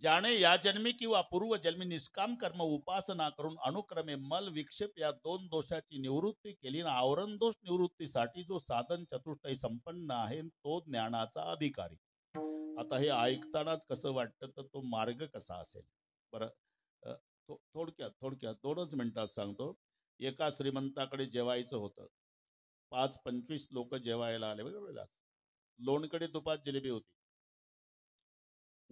ज्याने या जन्मी किंवा पूर्व जन्मी निष्काम कर्म उपासना करून अनुक्रमे मल विक्षेप या दोन दोषाची निवृत्ती केली ना आवरण दोष निवृत्तीसाठी जो साधन चतुष्टय संपन्न आहे तो ज्ञानाचा अधिकारी. आता हे ऐकतानाच कसं वाटतं तर तो मार्ग कसा असेल बरं. थोडक्यात थोडक्यात 2च मिनिटात सांगतो. एका श्रीमंताकडे जेवायचं होतं. 5-25 लोक जेवायला आले बरोबर. लोणकडे तुपात जिलेबी होती.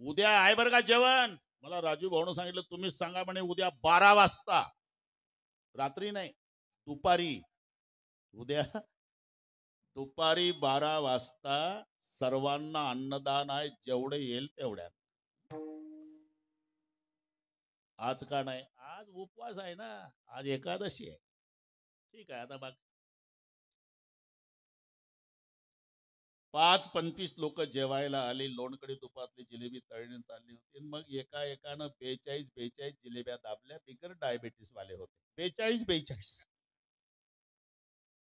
उद्या आहे बरं का जेवण. मला राजू भाऊनं सांगितलं तुम्हीच सांगा म्हणे उद्या 12 वाजता. रात्री नाही दुपारी. उद्या दुपारी 12 वाजता सर्वांना अन्नदान आहे. जेवढे येईल तेवढ्या. आज का नाही. आज उपवास आहे ना. आज एकादशी आहे. ठीक आहे. आता बाकी 5-25 लोक जेवायला आले. लोणकडे तुपातली जिलेबी तळणी चालली होती. मग एका एकानं 42 जिलेब्या दाबल्या. बिगर डायबेटीस वाले होते. 42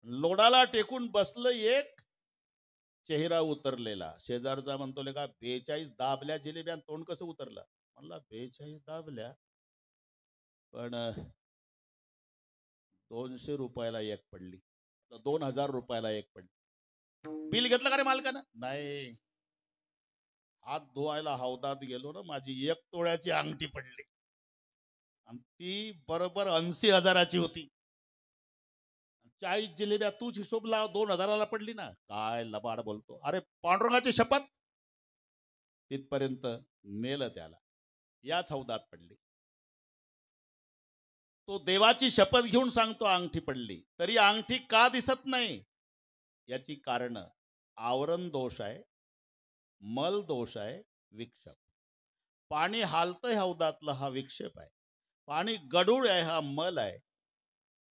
लोडाला टेकून बसलं एक. चेहरा उतरलेला. शेजारचा म्हणतो ले का 42 दाबल्या जिलेब्या तोंड कसं उतरलं. म्हणला 42 दाबल्या पण 200 रुपयाला एक पडली. 2000 रुपयाला एक पडली. बिल घेतलं का रे मालकानं. नाही. हात धुवायला हौदात गेलो ना माझी 1 तोळ्याची अंगठी पडली आणि ती बरोबर 80,000ची होती. 40 जिलेब्या तूच हिशोब लाव 2000ला पडली ना. काय लबाड बोलतो. अरे पांडुरंगाची शपथ. तिथपर्यंत नेलं त्याला. याच हौदात पडली. तो देवाची शपथ घेऊन सांगतो अंगठी पडली. तरी अंगठी का दिसत नाही याची कारण आवरण दोष आहे, मल दोष आहे, विक्षेप. पाणी हालतंय हौदातलं हा विक्षेप आहे. पाणी गडूळ आहे हा मल आहे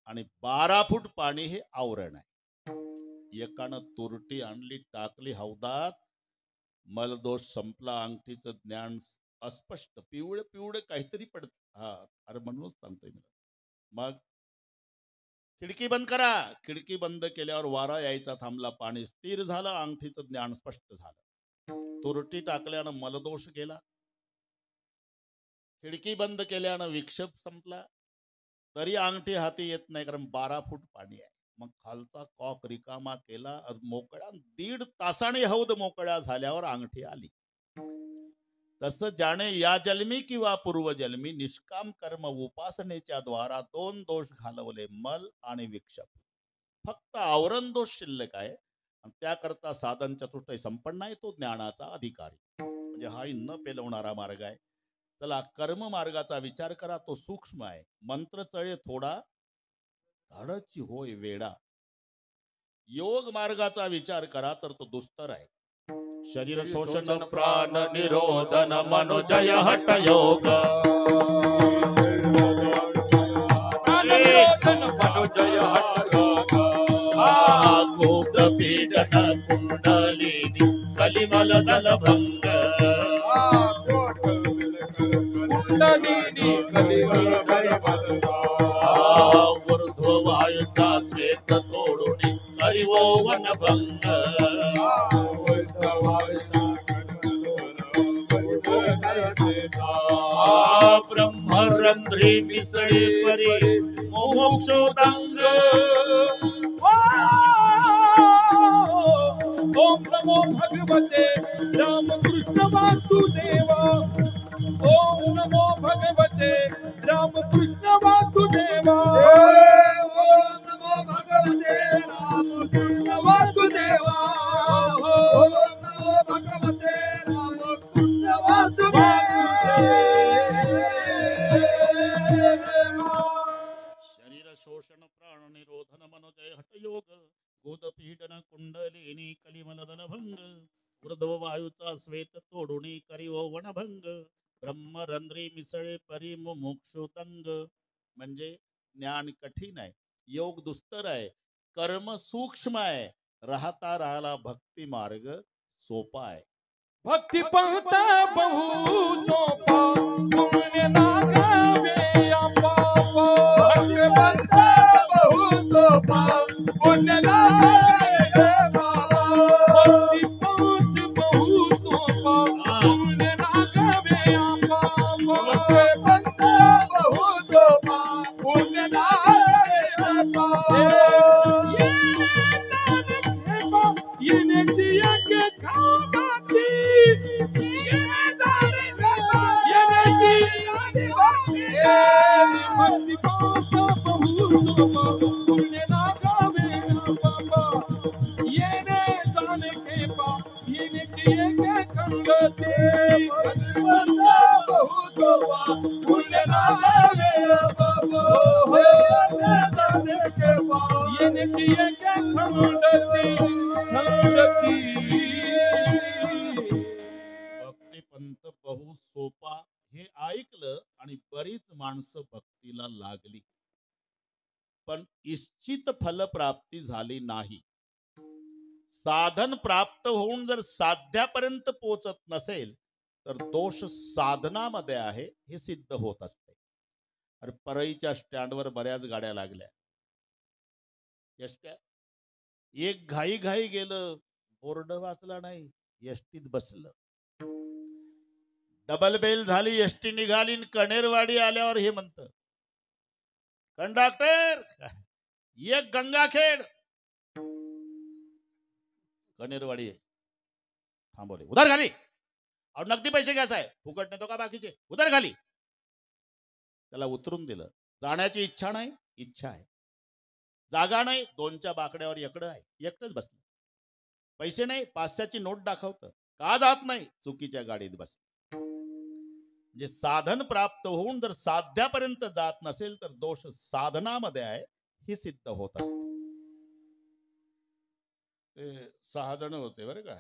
आणि 12 फूट पाणी हे आवरण आहे. एकानं तुरटी आणली टाकली हौदात. मलदोष संपला. अंगठीचं ज्ञान अस्पष्ट पिवळं पिवळं काहीतरी पडत. हा अरे म्हणूनच सांगतोय मी. मग खिडकी बंद करा. खिडकी बंद केल्यावर वारा यायचा थांबला. पाणी स्थिर झालं. अंगठीचं ज्ञान स्पष्ट झालं. तुरटी टाकल्यानं मलदोष गेला. खिडकी बंद केल्यानं विक्षेप संपला. तरी अंगठी हाती येत नाही कारण 12 फूट पाणी आहे. मग खालचा कॉक रिकामा केला. मोकळ्या 1.5 तासाने हौद मोकळ्या झाल्यावर अंगठी आली. तसं ज्याने या जन्मी किंवा पूर्वजन्मी निष्काम कर्म उपासनेच्या द्वारा 2 दोष घालवले मल आणि विक्षेप. फक्त आवरण दोष शिल्लक आहे. त्याकरता साधन चतुष्टय संपन्न आहे तो ज्ञानाचा अधिकारी. म्हणजे हा न पेलवणारा मार्ग आहे. चला कर्म मार्गाचा विचार करा. तो सूक्ष्म आहे. मंत्र चळे थोडा धाडची होय वेडा. योग मार्गाचा विचार करा तर तो दुस्तर आहे. शरीर शोषण प्राण निरोधन मनोजय हठ योग. मनोजय हठ योग. गोद पीडन कुंडलिनी कलिमल दल भंग. कुंडलिनी कलिमल दल भंग. ऊर्ध्व वायूचा श्वेत तोडून हरिवो वन भंग. ब्रह्मरंध्री मिसळे परी मोक्षोदंग. ओम नमो भगवते रामकृष्ण वासुदेवा. ओम नमो भगवते रामकृष्ण वासुदेवा. ओम नमो भगवते रामकृष्ण वासुदेवा. ओम नमो भगवते रामकृष्ण वासुदेवा. शरीर शोषण प्राण निरोधन मनोजय हठ योग. गोदपीडन कुंडलिनी कलिमलदन भंग. ऊर्ध्व वायूचा श्वेत तोडुनी करिवो वनभंग. ब्रह्मरंध्री मिसळे परी मुमुक्षुतंग. म्हणजे ज्ञान कठीण आहे. योग दुस्तर आहे. कर्म सूक्ष्म आहे. राहता राहिला भक्ती मार्ग सोपा आहे. भक्ती पाहता बहु सोपा पुण्य नागावे आपा. भक्ती पाहता बहु सोपा पुण्य नागावे आपा. भक्ती पाहता बहु सोपा पुण्य नागावे आपा. भक्ती पंत बहु सोपा पुण्यनावे आपा येण्याची एक खामाची भक्ती पास बहु सोपा पुण्य लागावे बाबा येणे जाणे खेपा येण्याची एक खंडते भगवंत बहु सोपा पुण्य लागावे बाबा येणे जाणे खेपा येण्याची एक खंडते भक्तिपंत बहु सोपा हे ऐकलं आणि बरीच माणसं भक्तीला लागली, पण इच्छित फलप्राप्ती झाली नाही. साधन प्राप्त होऊन जर साध्यापर्यंत पोचत नसेल तर दोष साधनामध्ये आहे हे सिद्ध होत असते. अरे परळीच्या स्टँडवर बऱ्याच गाड्या लागल्या. एसट्या एक घाई घाई गेलं, बोर्ड वाचला नाही, एसटीत बसलं. डबल बेल झाली, एसटी निघाली, कणेरवाडी आल्यावर हे म्हणत, कंडक्टर एक गंगाखेड. कणेरवाडी थांबवले, उधार खाली. और नगदी पैसे घ्यायचा आहे, फुकट नेतो का बाकीचे, उधार खाली. त्याला उतरून दिलं. जाण्याची इच्छा नाही, इच्छा आहे. जागा नाही, दोनच्या बाकड्यावर एकडं आहे, एकटंच बसलं. पैसे नाही, 500ची नोट दाखवतं. का जात नाही, चुकीच्या गाडीत बसलं. जे साधन प्राप्त होऊन जर साध्यापर्यंत जात नसेल तर दोष साधनामध्ये आहे हे सिद्ध होत असते. ते 6 जण होते बरं का,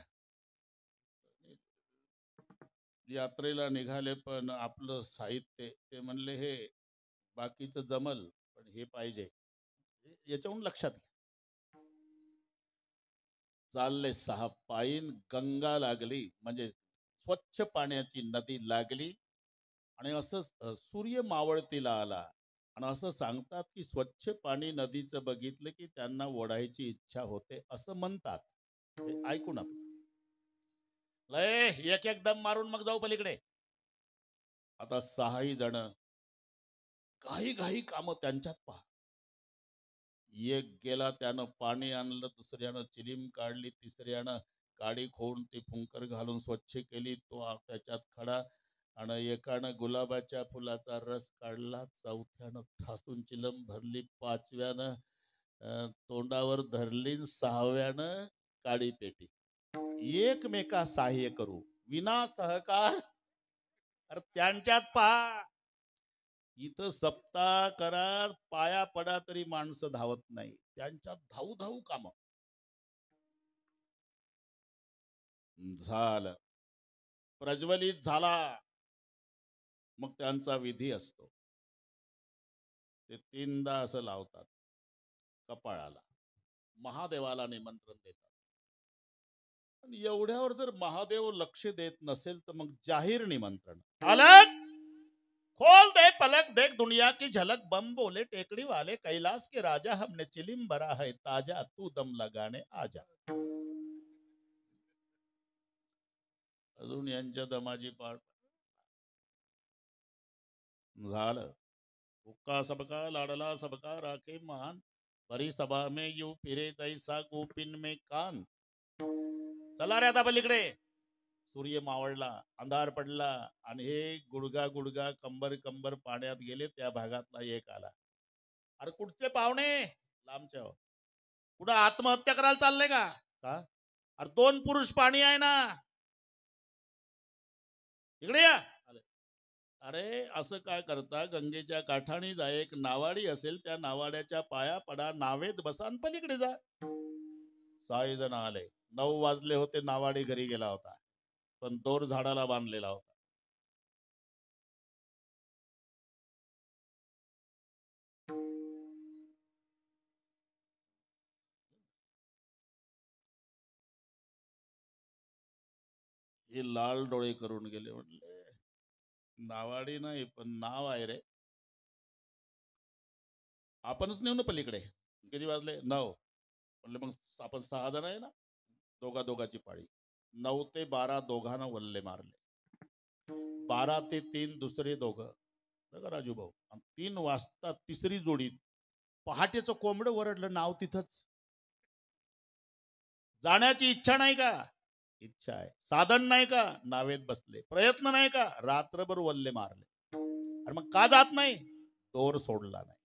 यात्रेला निघाले, पण आपलं साहित्य ते म्हणले हे बाकीचं जमल पण हे पाहिजे. याच्याहून लक्षात घ्या, चालले 6 पायीन. गंगा लागली म्हणजे स्वच्छ पाण्याची नदी लागली आणि असं सूर्य मावळतीला आला आणि असं सांगतात की स्वच्छ पाणी नदीचं बघितलं की त्यांना ओढायची इच्छा होते असं म्हणतात. ऐकून आपण लय एक एक दम मारून मग जाऊ पलीकडे. आता 6 जण काही काही काम त्यांच्यात पहा. एक गेला, त्यानं पाणी आणलं, दुसऱ्यानं चिलीम काढली, तिसऱ्यानं काडी खोडून ती फुंकर घालून स्वच्छ केली, तो त्याच्यात खडा, आणि एकानं गुलाबाच्या फुलाचा रस काढला, चौथ्यानं ठासून चिलम भरली, 5व्यानं तोंडावर धरली, 6व्यानं काडी पेटी. एकमेका सहाय्य करू विना सहकार. अरे त्यांच्यात पहा, इथं सप्ताह करार पाया पडा तरी माणसं धावत नाही, त्यांच्यात धाऊ धाऊ काम. झालं, प्रज्वलित झाला, मग त्यांचा विधी असतो. ते 3दा असं लावतात कपाळाला, महादेवाला निमंत्रण देतात. पण एवढ्यावर जर महादेव लक्ष देत नसेल तर मग जाहीर निमंत्रण. अलग खोल दे पलक, देख दुनिया की झलक, बम बोले टेकड़ी वाले, कैलाश के राजा, हमने चिलिम भरा है ताजा, तू दम लगाने आजा. अजून यांच्या दमाजी पाठ झालं. हुक्का सबका लाडला सबका राखे मान, भरी सभा में यू फिरे जैसा गोपिन में कान. चला रे आता पलीकडे. सूर्य मावळला, अंधार पडला आणि हे गुडगा गुडगा कंबर कंबर पाण्यात गेले. त्या भागातला एक आला. अरे कुठचे पाहुणे, लांबच्या. कुठं आत्महत्या करायला चाललंय का? अरे 2 पुरुष पाणी आहे ना, इकडे या. अरे असं काय करता, गंगेच्या काठाणी जा, एक नावाडी असेल, त्या नावाड्याच्या पाया पडा, नावेत बसा, पलीकडे जा. 6 जण आले. 9 वाजले होते, नावाडी घरी गेला होता, पण दोर झाडाला बांधलेला होता. हे लाल डोळे करून गेले. म्हणले नावाडी नाही पण नाव आहे रे, आपणच नेऊ ना पलीकडे. किती वाजले? 9. म्हणले मग आपण 6 जण आहे ना, दोघाची पाळी. 9 ते 12 दोघांना वल्ले मारले. 12 ते 3 दुसरे दोघं बरं का राजू भाऊ, आणि 3 वाजता तिसरी जोडी. पहाटेचं कोंबडं ओरडलं, नाव तिथंच. जाण्याची इच्छा नाही का? इच्छा आहे. साधन नाही का? नावेत बसले. प्रयत्न नाही का? रात्रभर वल्ले मारले. आणि मग का जात नाही? दोर सोडला नाही.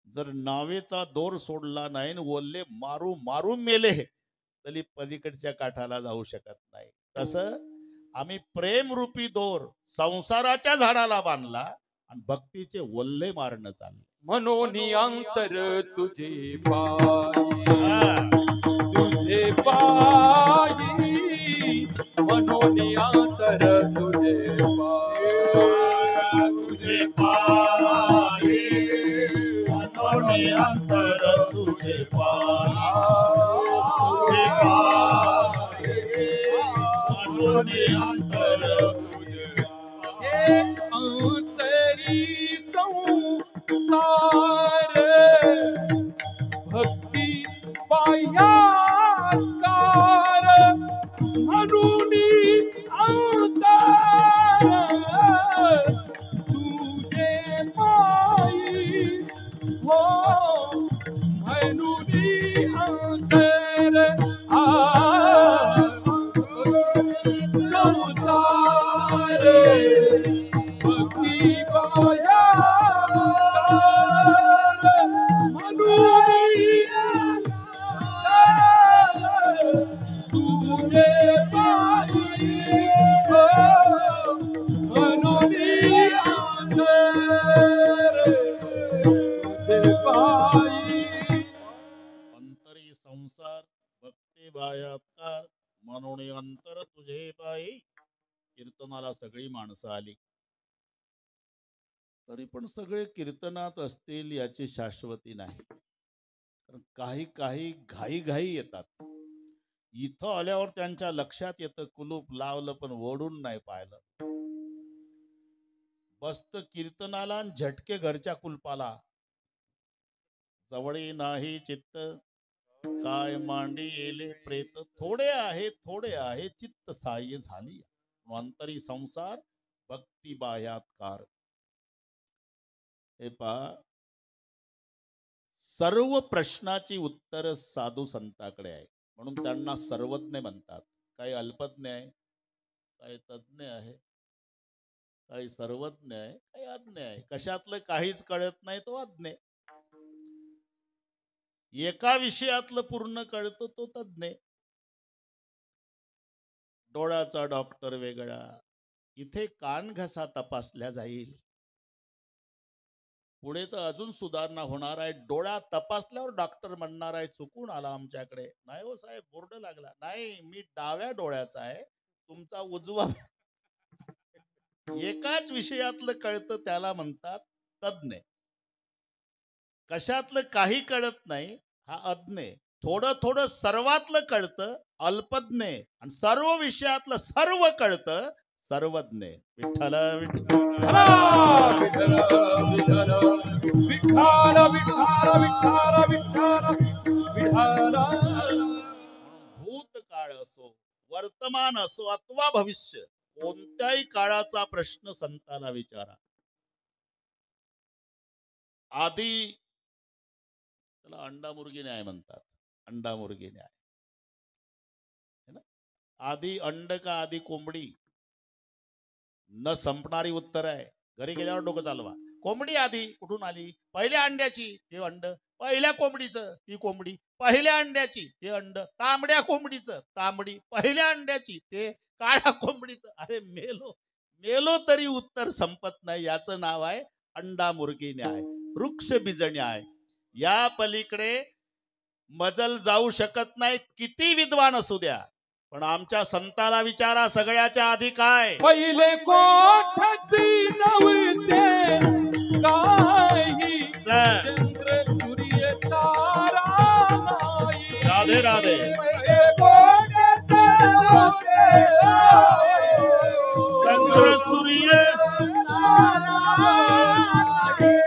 जर नावेचा दोर सोडला नाही, वल्ले मारू मारून मेले तरी पलीकडच्या काठाला जाऊ शकत नाही. तसं आम्ही प्रेमरूपी दोर संसाराच्या झाडाला बांधला आणि भक्तीचे वल्ले मारणं चालले. मनोनी अंतर तुझे पायी, तुझे पायी, मनोनी अंतर तुझे पायी, तुझे पायी, मनोनी अंतर तुझे पायी, तुझे पायी, मनोनी अंतर तुझे हे अंतरी संसार भक्ती पायाकार, म्हणून अंतर तुझे पायी, हो म्हणून अंतर संसार भक्ती पायाकार, म्हणून तुझे पायी, म्हणून तुझे पायी. अंतरी संसार भक्ती बायात्कार, म्हणून अंतर तुझे पायी. कीर्तनाला सगळी माणसं आली, तरी पण सगळे कीर्तनात असतील याची शाश्वती नाही. कारण काही काही घाई घाई येतात. इथं आल्यावर त्यांच्या लक्षात येतं कुलूप लावलं पण ओढून नाही पाहिलं. बसत कीर्तनाला आणि झटके घरच्या कुलपाला. जवळी नाही चित्त काय मांडी येले प्रेत, थोडे आहे चित्त सहाय्य झाली. अंतरी संसार भक्ती बाह्यात्कार. हे पहा, सर्व प्रश्नाची उत्तर साधू संताकडे आहे, म्हणून त्यांना सर्वज्ञ म्हणतात. काही अल्पज्ञ आहे, काही तज्ञ आहे, काही सर्वज्ञ आहे, काही अज्ञ आहे. कशातलं काहीच कळत नाही तो अज्ञ. एका विषयातलं पूर्ण कळतं तो तज्ञ. डोळ्याचा डॉक्टर वेगळा, इथे कान घसा तपासल्या जाईल. पुढे तर अजून सुधारणा होणार आहे. डोळा तपासल्यावर डॉक्टर म्हणणार आहे चुकून आला आमच्याकडे. नाही हो साहेब, बोर्ड लागला. नाही, मी डाव्या डोळ्याचा आहे, तुमचा उजवा. एकाच विषयातलं कळतं त्याला म्हणतात तज्ञ. कशातलं काही कळत नाही हा अज्ञ. थोडं थोडं सर्वातलं कळतं अल्पज्ञ, आणि सर्व विषयातलं सर्व कळतं सर्वज्ञ. विठ्ठल विठ्ठल विठ्ठल विठ्ठल विठ्ठल विठ्ठल विठ्ठल विठ्ठल. भूतकाळ असो, वर्तमान असो अथवा भविष्य, कोणत्याही काळाचा प्रश्न संताला विचारा. आधी त्याला अंडा मुर्गी न्याय म्हणतात. अंडा मुर्गी न्याय है ना. आधी अंड का आधी कोंबडी, न संपणारी उत्तर आहे. घरी गेल्यावर डोकं चालवा. कोंबडी आधी कुठून आली? पहिल्या अंड्याची ते अंड, पहिल्या कोंबडीचं ती कोंबडी, पहिल्या अंड्याची ते अंड, तांबड्या कोंबडीचं तांबडी, पहिल्या अंड्याची ते काळ्या कोंबडीचं. अरे मेलो मेलो तरी उत्तर संपत नाही. याचं नाव आहे अंडा मुर्गी न्याय, वृक्ष बीज न्याय. या पलीकडे मजल जाऊ शकत नाही, किती विद्वान असू द्या. पण आमच्या संताला विचारा, सगळ्याच्या आधी काय? पहिले कोठाची नव्हते काही, चंद्र सूर्य तारा नाही. राधे राधे. पहिले कोठाची नव्हते चंद्र सूर्य तारा नाही.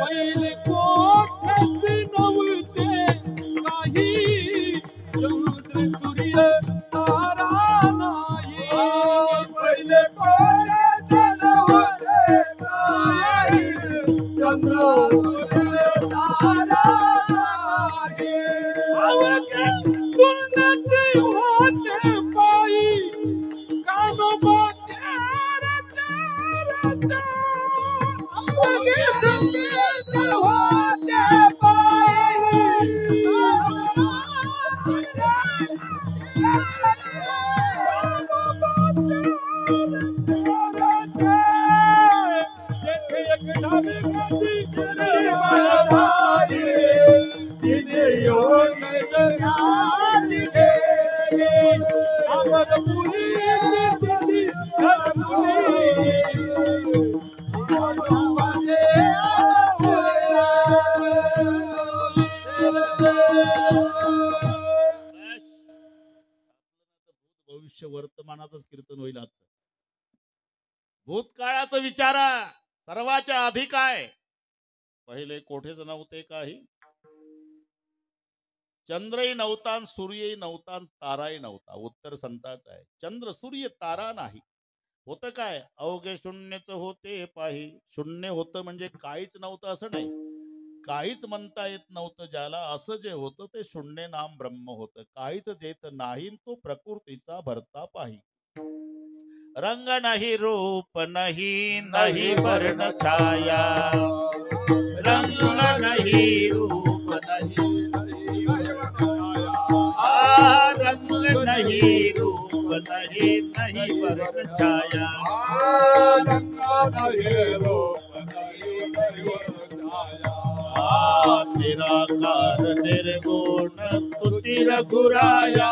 पहिले कोठाची नव्हते काही, चंद्र सूर्य तारा नाही. पहिले कोठाची लगे संदेश होते भविष्य वर्तमानातच कीर्तन होईल आजचं. भूतकाळाचं विचारा, सर्वाच्या आधी काय? पहिले कोठेच नव्हते काही, चंद्रही नव्हता, सूर्यही नव्हता, ताराही नव्हता. उत्तर संताच आहे. चंद्र सूर्य तारा नाही. होतं काय? अवघे शून्यच होते पाही. शून्य होतं म्हणजे काहीच नव्हतं असं नाही. काहीच म्हणता येत नव्हतं ज्याला, असं जे होतं ते शून्य नाम ब्रह्म होतं. काहीच येत नाही तो प्रकृतीचा भरता पाही. रंग नाही, रूप नाही, नाही वर्ण छाया. रंग नाही, रूप नाही, रंग नहीं, रूप नहीं, नहीं वर्ण छाया. निराकार निर्गुण तुझी रघुराया.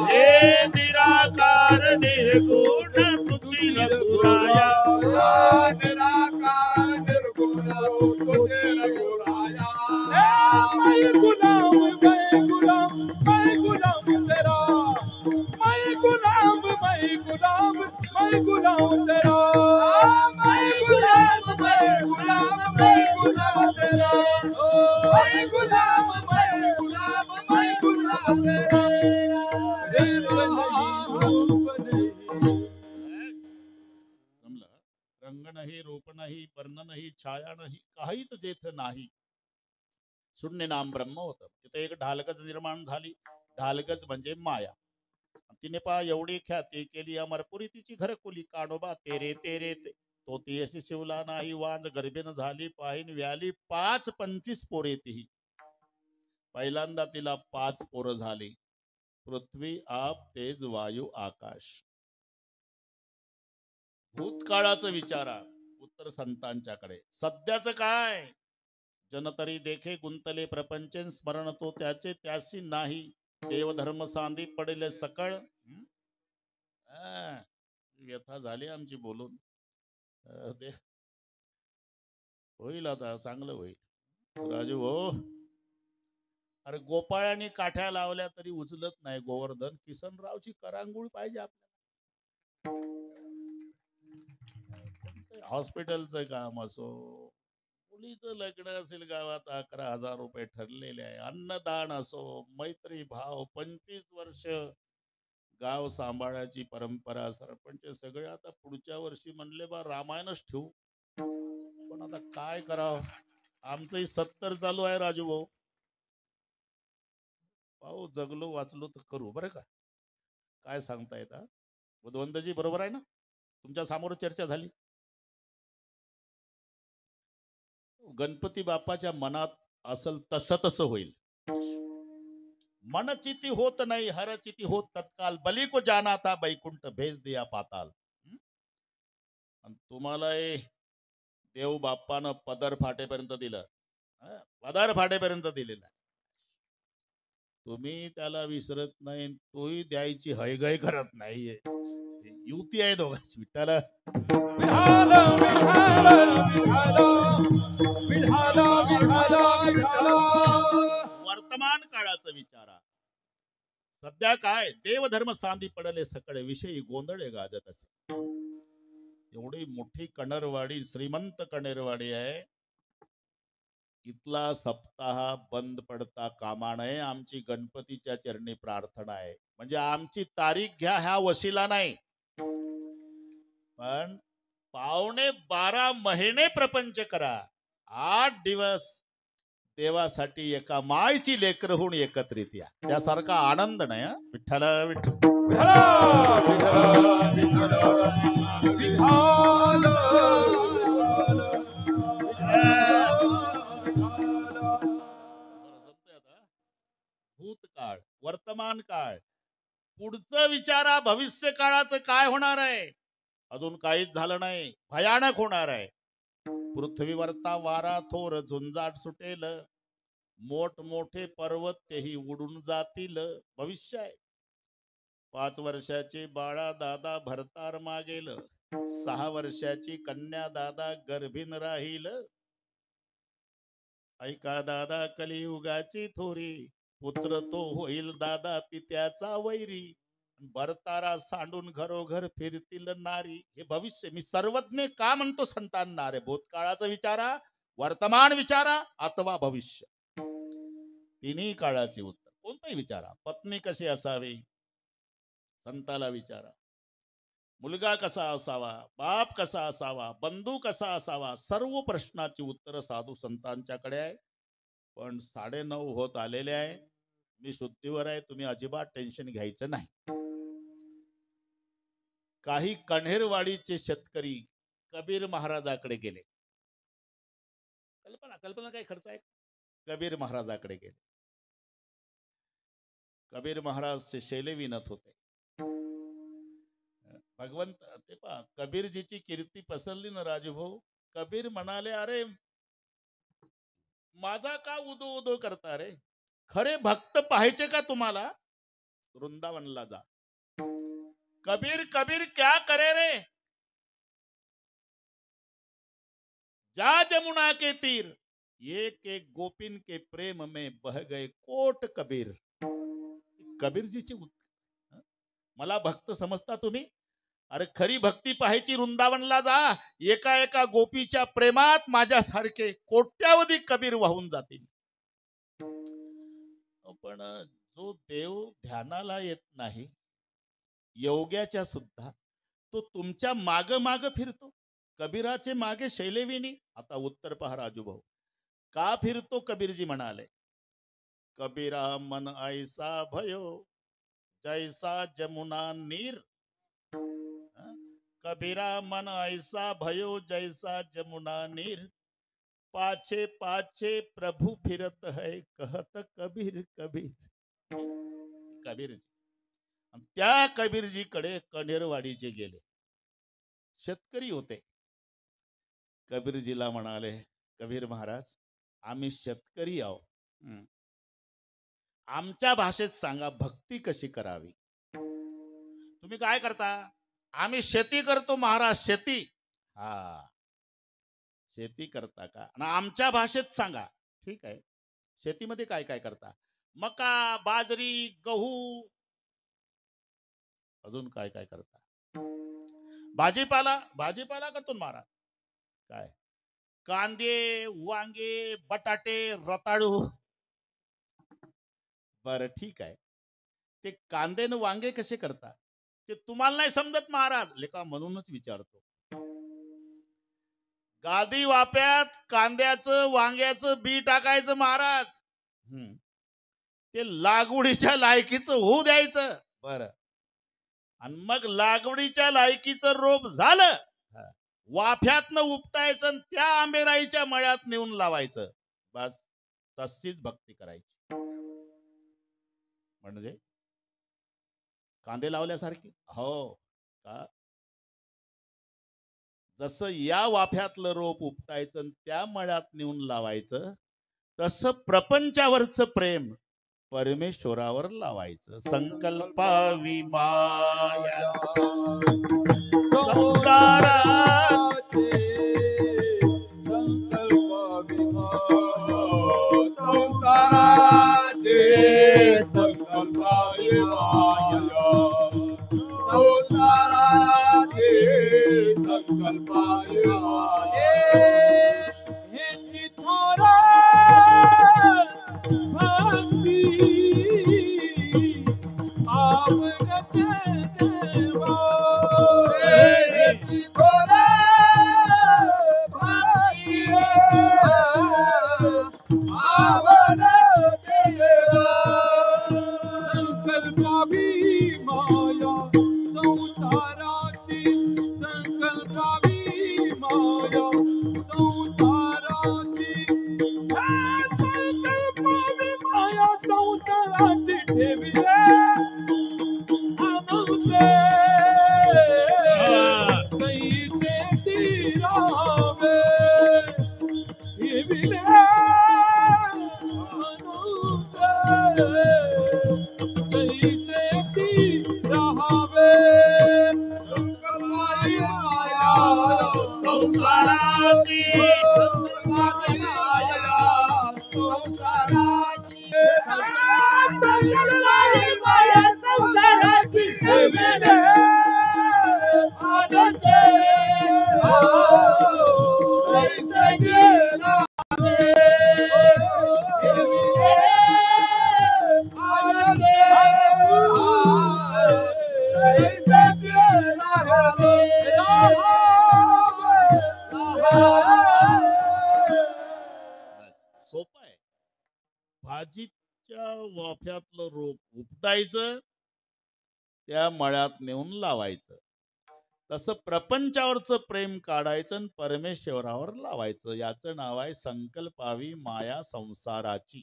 हे निराकार निर्गुण तुझी रघुराया. मैं गुलाम तेरा. मैं गुलाम तेरा. मैं गुलाम तेरा. मैं गुलाम तेरा. जमलं? रंग नाही, रूप नाही, वर्ण नाही, छाया नाही, काहीच जेथ नाही. शून्य नाम ब्रह्म होतं. तिथे एक ढालगज निर्माण झाली. ढालगज म्हणजे माया. तिने पहा एवढी ख्याती केली अमरपुरी, तिची घरकुली कानोबा तेरे तेरे ते. तो ती अशी शिवला नाही, वांज गर्भेन झाली पाहिन व्याली. 5-25 पोरे तीही. पहिल्यांदा तिला 5 पोरं झाली. पृथ्वी, आप, तेज, वायू, आकाश. भूतकाळाचं विचारा, उत्तर संतांच्याकडे. सध्याचं काय? जन तरी देखे गुंतले प्रपंचन, स्मरण तो त्याचे त्याशी नाही. देवधर्म सांदी पडले सकळ. व्यथा झाली आमची बोलून. होईल आता, चांगलं होईल. राजू हो, अरे गोपाळाने काठ्या लावल्या तरी उचलत नाही गोवर्धन. किसनरावची करांगुळ पाहिजे आपल्याला. हॉस्पिटलचं काम असो, मुलीचं लग्न असेल गावात, 11,000 रुपये ठरलेले आहे. अन्नदान असो, मैत्री भाव, 25 वर्ष गाव सांभाळायची परंपरा, सरपंच सगळे. आता पुढच्या वर्षी म्हणले बा रामायणच ठेवू. पण आता काय करावं, आमचंही 70 चालू आहे राजू भाऊ. पाहू, जगलो वाचलो तर करू बरं का. काय सांगता येत? बुधवंतजी बरोबर आहे ना? तुमच्या समोर चर्चा झाली. गणपती बाप्पाच्या मनात असल तसं तसं होईल. मनचिती होत नाही, हरचिती होत तत्काल. बली को जाना था बैकुंठ, भेज दिया पाताल. आणि तुम्हाला देव बाप्पानं पदर फाटेपर्यंत दिलं. पदर फाटेपर्यंत दिलेला. तुम्ही त्याला विसरत नाही, तोही द्यायची हयगय करत नाहीये. युती आहे दोघांची. विठ्ठल वर्तमान काळाचं विचारा. सध्या काय? देवधर्म सांदी पडले सकळे, विषयी गोंधळे गाजत असे. एवढी मोठी कणरवाडी, श्रीमंत कणरवाडी आहे. इथला सप्ताह बंद पडता कामा नये, आमची गणपतीच्या चरणी प्रार्थना आहे. म्हणजे आमची तारीख घ्या, ह्या वशिला नाही, पण 12.5 महिने प्रपंच करा. 8 दिवस देवासाठी एका मायची लेकरं होऊन एकत्रित या. त्यासारखा आनंद नाही हं? विठ्ठल विठ्ठल. भूतकाळ, वर्तमान काळ, पुढचं विचारा भविष्य काळाचं काय होणार आहे. अजून काहीच झालं नाही, भयानक होणार आहे. पृथ्वीवरता वारा थोर झुंजाट सुटेल, मोठमोठे पर्वत तेही उडून जातील. भविष्य आहे. 5 वर्षाचे बाळा दादा भरतार मागेल, 6 वर्षाची कन्या दादा गर्भीन राहील. ऐका दादा कलियुगाची थोरी, पुत्र तो होईल दादा पित्याचा वैरी. भरतारा सांडून घरोघर फिरतील नारी. हे भविष्य. मी सर्वज्ञ का म्हणतो संतांना? रे भूतकाळाचं विचारा, वर्तमान विचारा अथवा भविष्य, तिन्ही काळाची उत्तर. कोणताही विचारा. पत्नी कशी असावी, संताला विचारा. मुलगा कसा असावा, बाप कसा असावा, बंधू कसा असावा. सर्व प्रश्नाची उत्तर साधू संतांच्याकडे आहे. पण 9:30 होत आलेले आहे. मी शुद्धीवर आहे. तुम्ही अजिबात टेन्शन घ्यायचं नाही. काही कण्हेरवाडीचे शेतकरी कबीर महाराजाकडे गेले. कल्पना काही खर्च आहे. कबीर महाराजाकडे गेले. कबीर महाराज शैले विणत होते. भगवंत ते पहा, कबीरजीची कीर्ती पसरली ना राजभाऊ. कबीर म्हणाले, अरे माझा का उदो उदो करता रे? खरे भक्त पाहायचे का तुम्हाला? वृंदावनला जा. कबीर कबीर क्या करे रे? जा जमुना के तीर, एक एक गोपिन के प्रेम में बह गए कोट कबीर. कबीरजीची मला भक्त समजता तुम्ही? अरे खरी भक्ती पाहायची वृंदावनला जा. एका एका गोपीच्या प्रेमात माझ्यासारखे कोट्यावधी कबीर वाहून जातील. पण जो देव ध्यानाला येत नाही, योग्याच्या सुद्धा, तो तुमच्या माग माग फिरतो. कबीराचे मागे शैलेविनी. आता उत्तर पहा राजूभाऊ. का फिरतो? कबीरजी म्हणाले, कबीरा मन ऐसा भयो जैसा जमुना नीर. कबीरा मन ऐसा भयो जैसा जमुना नीर, पाछे पाछे प्रभु फिरत है कहत कबीर कबीर. कबीरजी. त्या कबीरजीकडे कण्हेरवाडीचे गेले. शेतकरी होते. कबीरजीला म्हणाले, कबीर महाराज आम्ही शेतकरी आहो, आमच्या भाषेत सांगा भक्ती कशी करावी. तुम्ही काय करता? आम्ही शेती करतो महाराज. शेती. हा, शेती करता का? आणि आमच्या भाषेत सांगा. ठीक आहे. शेतीमध्ये काय काय करता? मका, बाजरी, गहू, अजून काय काय करता? भाजीपाला. भाजीपाला करतो महाराज. काय? कांदे, वांगे, बटाटे, रताळू. बरं ठीक आहे. ते कांदे न वांगे कसे करता ते तुम्हाला नाही समजत महाराज. लेका म्हणूनच विचारतो. गादी वाप्यात कांद्याचं वांग्याचं बी टाकायचं महाराज. ते लागवडीच्या लायकीचं होऊ द्यायचं. बरं. आणि मग लागवडीच्या लायकीचं रोप झालं, वाफ्यातनं उपटायचं आणि त्या आंबेराईच्या मळ्यात नेऊन लावायचं. बस तशीच भक्ती करायची. म्हणजे कांदे लावल्यासारखी. हो का? जसं या वाफ्यातलं रोप उपटायचं आणि त्या मळ्यात नेऊन लावायचं, तसं प्रपंचावरचं प्रेम परमेश्वरावर लावायचं. संकल्पा विमाया संसाराचे, संसाराचे संकल्पा विमाया, संसाराचे संकल्पा विमाया. हेची थोरा भक्ती आवडत देवा. हेची थोरा भक्ती आवडत माया संसाराची संकल्पावी माया संसाराची संकल्पावी माया संसाराची ठेविले आनंदे कैसे तीरावे ठेविले सोपं आहे. भाजीच्या वाफ्यातलं रोप उपटायचं, त्या मळ्यात नेऊन लावायचं. तसं प्रपंचावरचं प्रेम काढायचं आणि परमेश्वरावर लावायचं. याचं नाव आहे संकल्पावी माया संसाराची.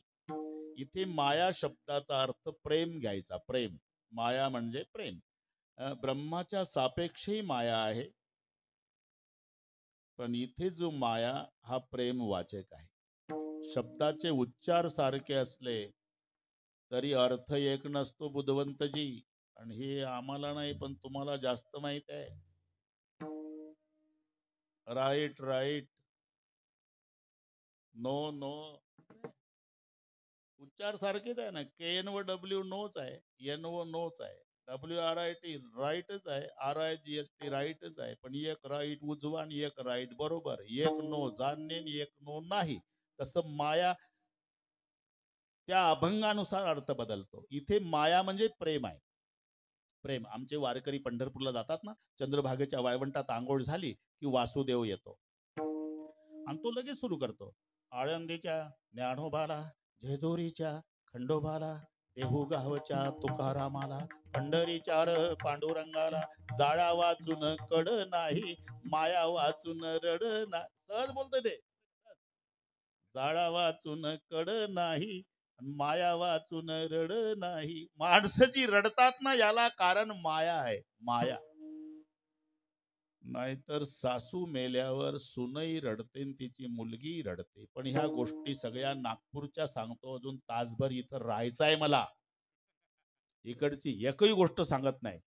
इथे माया शब्दाचा अर्थ प्रेम घ्यायचा. प्रेम, माया म्हणजे प्रेम. ब्रह्माच्या सापेक्षही माया आहे, पण इथे जो माया हा प्रेम वाचक आहे. शब्दाचे उच्चार सारखे असले तरी अर्थ एक नसतो बुधवंतजी. आणि हे आम्हाला नाही, पण तुम्हाला जास्त माहित आहे. राईट राईट, नो नो, उच्चार सारखेच आहे ना. KN व W नोच आहे, NO नोच आहे, WRIT राईटच आहे, RIGST राईटच आहे. पण एक राईट उजवा आणि एक राईट बरोबर, एक नो जाणणे आणि एक नो नाही. तसं माया त्या अभंगानुसार अर्थ बदलतो. इथे माया म्हणजे प्रेम आहे. प्रेम. आमचे वारकरी पंढरपूरला जातात ना, चंद्रभागेच्या वाळवंटात आंघोळ झाली की वासुदेव येतो आणि तो लगेच सुरू करतो. आळंदीच्या ज्ञानोबाला, जेजुरीच्या खंडोबाला, देहू गावच्या तुकारामाला, पंढरीच्या पांडुरंगाला, जाळा वाचून कड नाही, माया वाचून रड नाही. सहज बोलतोय ते. जाळा वाचून कड नाही, माया वाचून रड नाही. माणसं जी रडतात ना, याला कारण माया आहे. माया. नाहीतर सासू मेल्यावर सुनई रडते आणि तिची मुलगी रडते. पण ह्या गोष्टी सगळ्या नागपूरच्या सांगतो. अजून तासभर इथं राहायचं आहे मला. इकडची एकही गोष्ट सांगत नाही.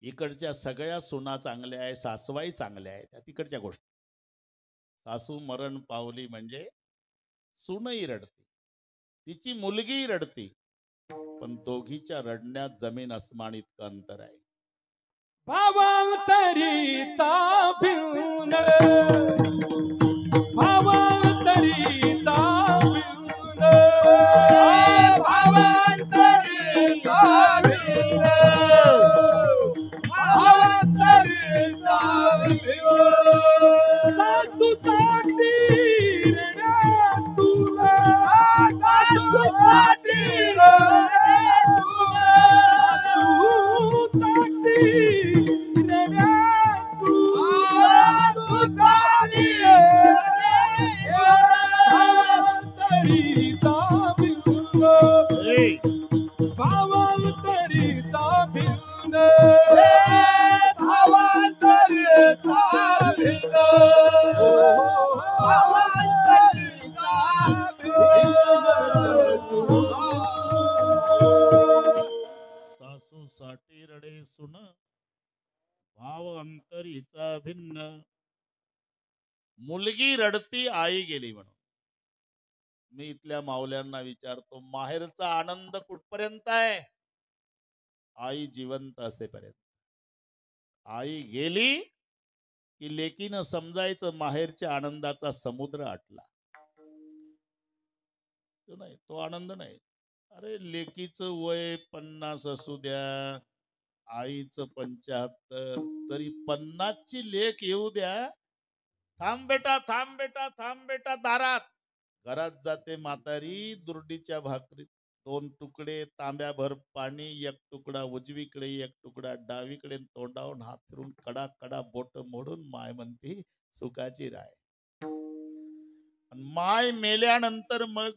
इकडच्या सगळ्या सुना चांगल्या आहे, सासवाई चांगल्या आहेत. त्या तिकडच्या गोष्टी. सासू मरण पावली म्हणजे सुनई रडते, तिची मुलगी रडते, पण दोघीच्या रडण्यात जमीन अस्मान इतकं अंतर आहे. भावांतरीचा भिन्न, भावांतरीचा भिन्न, भावांतरीचा भिन्न, भावांतरीचा भिन्न. सासूसाठी रे तुला, सासूसाठी रे तुला, सासूसाठी रडे सुन, भाव अंतरीचा भिन्न. मुलगी रडती आई गेली म्हणून. मी इथल्या माऊल्यांना विचारतो, माहेरचा आनंद कुठपर्यंत आहे? आई जिवंत असेपर्यंत. आई गेली की लेकीनं समजायचं माहेरच्या आनंदाचा समुद्र आटला. तो नाही, तो आनंद नाही. अरे लेकीचं वय 50 असू द्या, आईचं 75, तरी 50 ची लेक येऊ द्या. थांब बेटा, थांब बेटा, थांब बेटा दारात. घरात जाते म्हातारी दुर्डीच्या भाकरीत 2 तुकडे तांब्याभर पाणी, एक तुकडा उजवीकडे, एक तुकडा डावीकडे, तोंडावरून हात फिरून कडा कडा बोट मोडून माय म्हणते सुखाची राय. अन माय मेल्यानंतर मग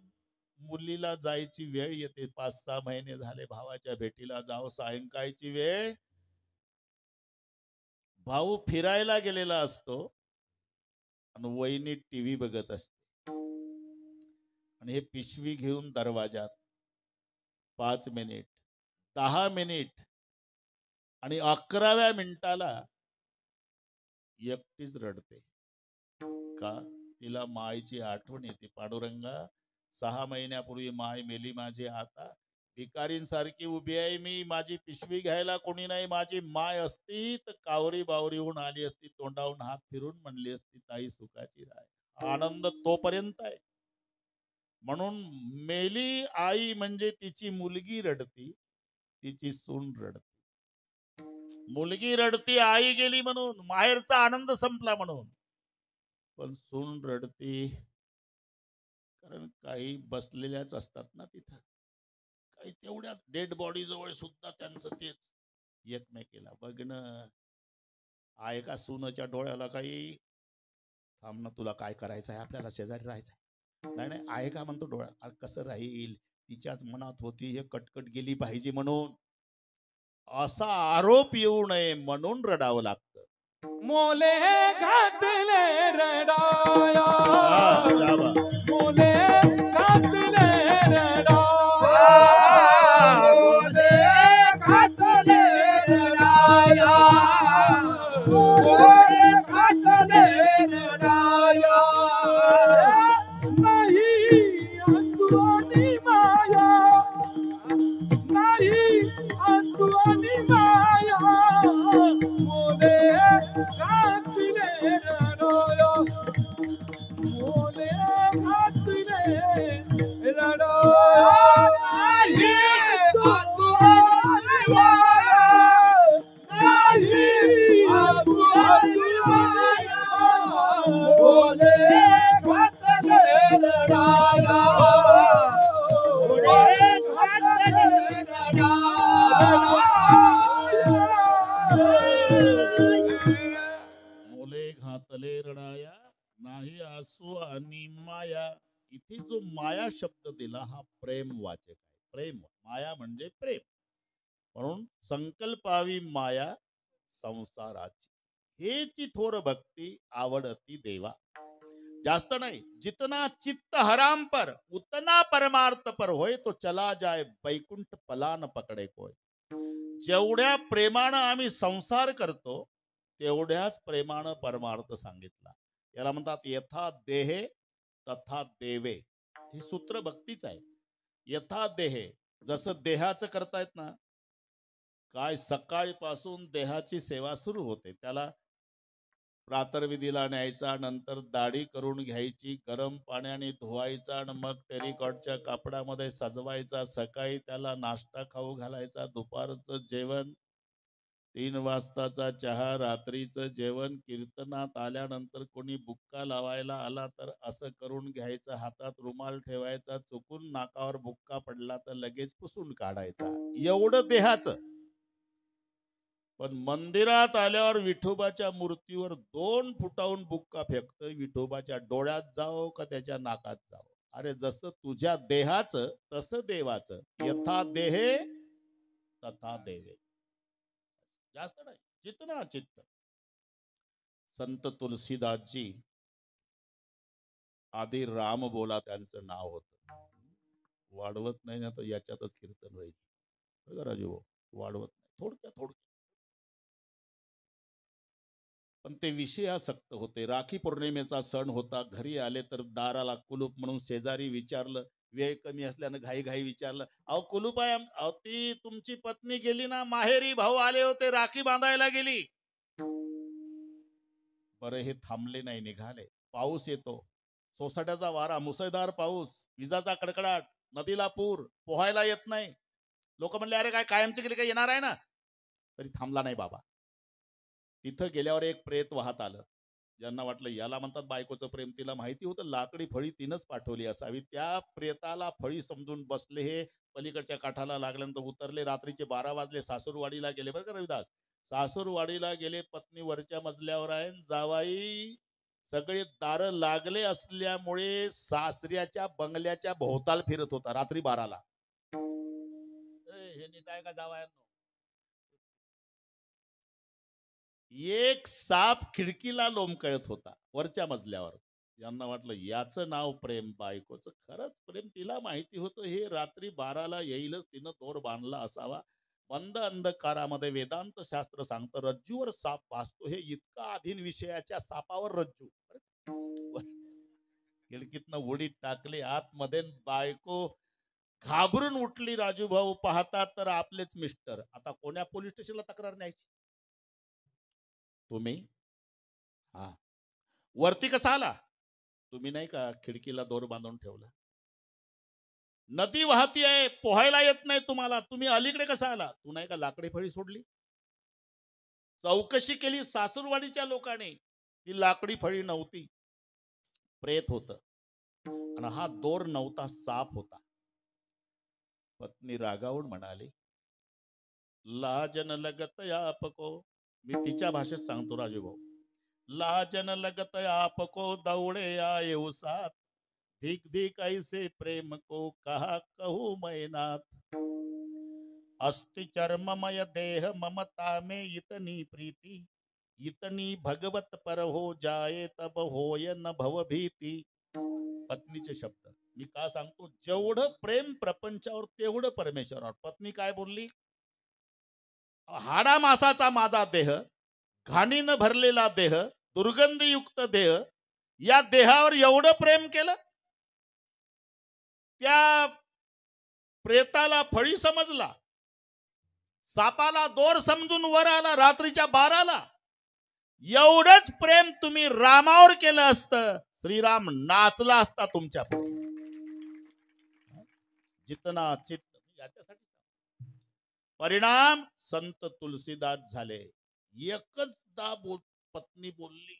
मुलीला जायची वेळ येते. 5-6 महिने झाले भावाच्या भेटीला जाव. सायंकाळची वेळ, भाऊ फिरायला गेलेला असतो आणि वहिनी टीव्ही बघत असते. आणि हे पिशवी घेऊन दरवाजात 5 मिनिट, 10 मिनिट आणि 11व्या मिनिटाला एकटीच रडते. का? तिला मायची आठवण येते. पांडुरंगा, 6 महिन्यापूर्वी माय मेली माझी, आता भिकारींसारखी उभी आहे मी. माझी पिशवी घ्यायला कोणी नाही. माझी माय असती तर कावरी बावरी होऊन आली असती, तोंडावून हात फिरून म्हणली असती ताई सुखाची राय. आनंद तोपर्यंत आहे. म्हणून मेली आई म्हणजे तिची मुलगी रडती, तिची सून रडती. मुलगी रडती आई गेली म्हणून, माहेरचा आनंद संपला म्हणून. पण सून रडती कारण काही बसलेल्याच असतात ना तिथं. काही तेवढ्या डेड बॉडी जवळ सुद्धा त्यांचं तेच एकमेकीला बघणं. आहे का सूनच्या डोळ्याला काही, थांब ना तुला काय करायचं आहे, आपल्याला शेजारी राहायचंय. नाही नाही आहे का म्हणतो डोळ्यात. अरे कसं राहील, तिच्याच मनात होती हे कटकट गेली पाहिजे म्हणून. असा आरोप येऊ नये म्हणून रडावं लागतं. मोले घातले रडाया, जा बा. मोले घातले रडाया, मोले घातले रडाया, मोले घातले रडाया. नाही अंतुनी माया, नाही अंतुनी माया, मोले घातले रडाया, मोले घातले रडाया. नाही अंतुनी माया, नाही अंतुनी माया, मोले घातले रडाया, मोले घातले मोले घातले रडाया, नाही आसू आणि माया. इथे जो माया शब्द दिला हा प्रेम वाचक आहे. प्रेम, माया म्हणजे प्रेम. म्हणून संकल्पावी माया संसाराची, हेची थोर भक्ती आवडती देवा. जास्त नाही. जितना चित्त हराम पर उतना परमार्थ पर होय, तो चला जाय बैकुंठ पलान पकडे कोय. जेवढ्या प्रेमानं आम्ही संसार करतो तेवढ्याच प्रेमानं परमार्थ सांगितला. याला म्हणतात यथा देहे तथा देवे. हे सूत्र भक्तीच आहे. यथा देहे, जसं देहाचं करतायत ना, काय सकाळपासून देहाची सेवा सुरू होते. त्याला प्रातर्विधीला न्यायचा, नंतर दाढी करून घ्यायची, गरम पाण्याने धुवायचा आणि मग टेरिकॉटच्या कापडामध्ये सजवायचा. सकाळी त्याला नाश्ता खाऊ घालायचा, दुपारचं जेवण, 3 वाजताचा चहा, रात्रीचं जेवण. कीर्तनात आल्यानंतर कोणी बुक्का लावायला आला तर असं करून घ्यायचं, हातात रुमाल ठेवायचा, चुकून नाकावर बुक्का पडला तर लगेच पुसून काढायचा. एवढं देहाचं. पण मंदिरात आल्यावर विठोबाच्या मूर्तीवर 2 फुटाहून बुक्का फेकतं. विठोबाच्या डोळ्यात जाओ का त्याच्या नाकात जाओ. अरे जसं तुझ्या देहाचं तसं देवाचं. यथा देहे तथा देवे. जास्त नाही. जितना चित्त. संत तुलसीदासजी आधी राम बोला त्यांचं नाव होतं. वाढवत नाही ना तर याच्यातच कीर्तन होईल. बघा राजू भाऊ, वाढवत नाही. थोडक्यात. पण ते विषयासक्त होते. राखी पौर्णिमेचा सण होता. घरी आले तर दाराला कुलूप म्हणून शेजारी विचारलं. वेळ कमी असल्यानं घाई विचारलं, अहो कुलूप आहे? अहो ती तुमची पत्नी गेली ना माहेरी, भाऊ आले होते, राखी बांधायला गेली. बरं हे थांबले नाही, निघाले. पाऊस येतो, सोसाट्याचा वारा, मुसळधार पाऊस, विजाचा कडकडाट, नदीला पूर, पोहायला येत नाही. लोक म्हणले अरे काय कायमची गेली, काय येणार आहे ना. तरी थांबला नाही बाबा. तिथं गेल्यावर एक प्रेत वाहत आलं. ज्यांना वाटलं याला म्हणतात बायकोचं प्रेम, तिला माहिती होतं लाकडी फळी तिनंच पाठवली असावी. त्या प्रेताला फळी समजून बसले हे. पलीकडच्या काठाला लागल्यानंतर उतरले. रात्रीचे 12 वाजले. सासूरवाडीला गेले बरं का रविदास. सासूरवाडीला गेले. पत्नी वरच्या मजल्यावर आहे. जावाई सगळे दार लागले असल्यामुळे सासऱ्याच्या बंगल्याच्या भोवताल फिरत होता रात्री 12ला. हे नीट आहे का जावयांनो? एक साप खिडकीला लोंबकळत होता वरच्या मजल्यावर. यांना वाटलं याचं नाव प्रेम, बायकोचं खरंच प्रेम. तिला माहिती होतं हे रात्री 12ला येईलच, तिनं दोर बांधला असावा. मंद अंधकारामध्ये वेदांत शास्त्र सांगतं रज्जूवर साप भासतो. हे इतका अधीन विषयाच्या सापावर रज्जू. खिडकीतनं उडी टाकली आतमध्ये. बायको घाबरून उठली. राजू भाऊ पाहतात तर आपलेच मिस्टर. आता कोण्या पोलीस स्टेशनला तक्रार न्यायची? तुम्ही हा वरती कसा आला? तुम्ही नाही का खिडकीला दोर बांधून ठेवला? नदी वाहती आहे, पोहायला येत नाही तुम्हाला, तुम्ही अलीकडे कसा आला? तू नाही का लाकडी फळी सोडली? चौकशी केली सासूरवाडीच्या लोकांनी, ती लाकडी फळी नव्हती, प्रेत होत. आणि हा दोर नव्हता, साप होता. पत्नी रागावून म्हणाली, लाजन लगत यापको. मी तिच्या भाषेत सांगतो राजू भाऊ. लाजन लगत आपको दौड़े आए उसात, धिक धिक ऐसे प्रेम को कहा कहूँ मैं नाथ. अस्ति चर्ममय देह ममता में इतनी प्रीति, इतनी भगवत पर हो जाए तब होय न भव भीती. पत्नीचे शब्द मी का सांगतो? जेवढं प्रेम प्रपंचावर तेवढं परमेश्वरावर. पत्नी काय बोलली? हाडा मासाचा माझा देह, घाणीनं भरलेला देह, दुर्गंधयुक्त देह, या देहावर एवढं प्रेम केलं? त्या प्रेताला फळी समजला, सापाला दोर समजून वर आला रात्रीच्या 12ला. एवढंच प्रेम तुम्ही रामावर केलं असतं, श्रीराम नाचला असता तुमच्या जितना चित्त. याच्यासाठी परिणाम संत तुलसीदास झाले. एकचदा पत्नी बोलली,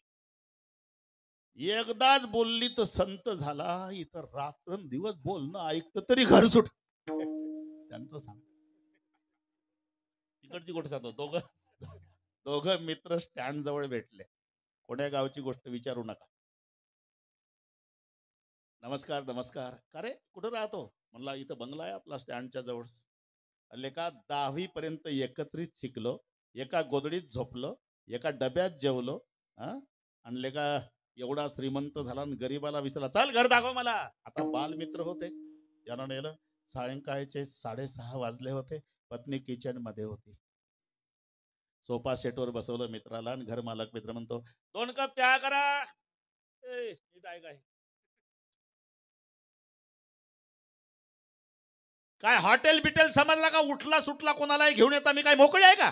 एकदाच बोलली तर संत झाला. इथं रात्रंदिवस बोलणं ऐकतं तरी घर सुट. त्यांचं सांग तिकडची गोष्ट सांगतो. दोघं मित्र स्टँड जवळ भेटले. कोण्या गावची गोष्ट विचारू नका. नमस्कार नमस्कार. का रे कुठं राहतो? म्हणला इथं बंगला आहे आपला स्टँडच्या जवळ. अल्ले का 10वी पर्यंत एकत्रित शिकलो, एका गोदडीत झोपलो, एका डब्यात जेवलो. आणले का एवढा श्रीमंत झाला आणि गरीबाला विसरला. चल घर दाखव मला. आता बालमित्र होते, यानं नेलं. सायंकाळचे 6:30 वाजले होते. पत्नी किचन मध्ये होती. सोफा सेटवर बसवलं मित्राला आणि घर मालक मित्र म्हणतो, 2 कप चहा करा. काय हॉटेल बिटेल समजला का? उठला सुटला कोणाला घेऊन येता? मी काय मोकळी आहे का?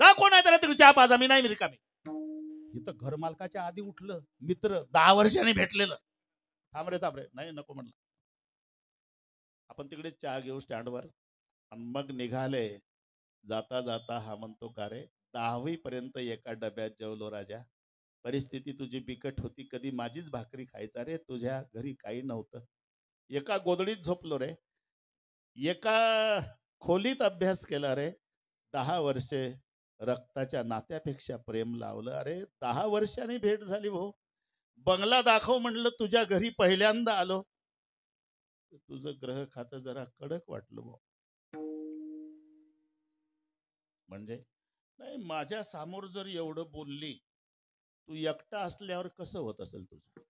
जा कोण आहे त्याला तिकडे चहा पाजा, मी नाही रिकामी. इथं घर मालकाच्या आधी उठलं मित्र, 10 वर्षांनी भेटलेलं. थांब रे नाही नको म्हणलं. आपण तिकडे चहा घेऊ स्टँडवर. आणि मग निघाले. जाता जाता हा म्हणतो, का रे 10वी पर्यंत एका डब्यात जेवलो राजा. परिस्थिती तुझी बिकट होती, कधी माझीच भाकरी खायचा रे, तुझ्या घरी काही नव्हतं. एका गोदडीत झोपलो रे, एका खोलीत अभ्यास केला रे. 10 वर्षे रक्ताच्या नात्यापेक्षा प्रेम लावलं. अरे 10 वर्षांनी भेट झाली भाऊ. बंगला दाखव म्हणलं, तुझ्या घरी पहिल्यांदा आलो. तुझं ग्रह खातं जरा कडक वाटलं भाऊ. म्हणजे नाही, माझ्या समोर जर एवढं बोलली, तू एकटा असल्यावर कसं होत असेल तुझं?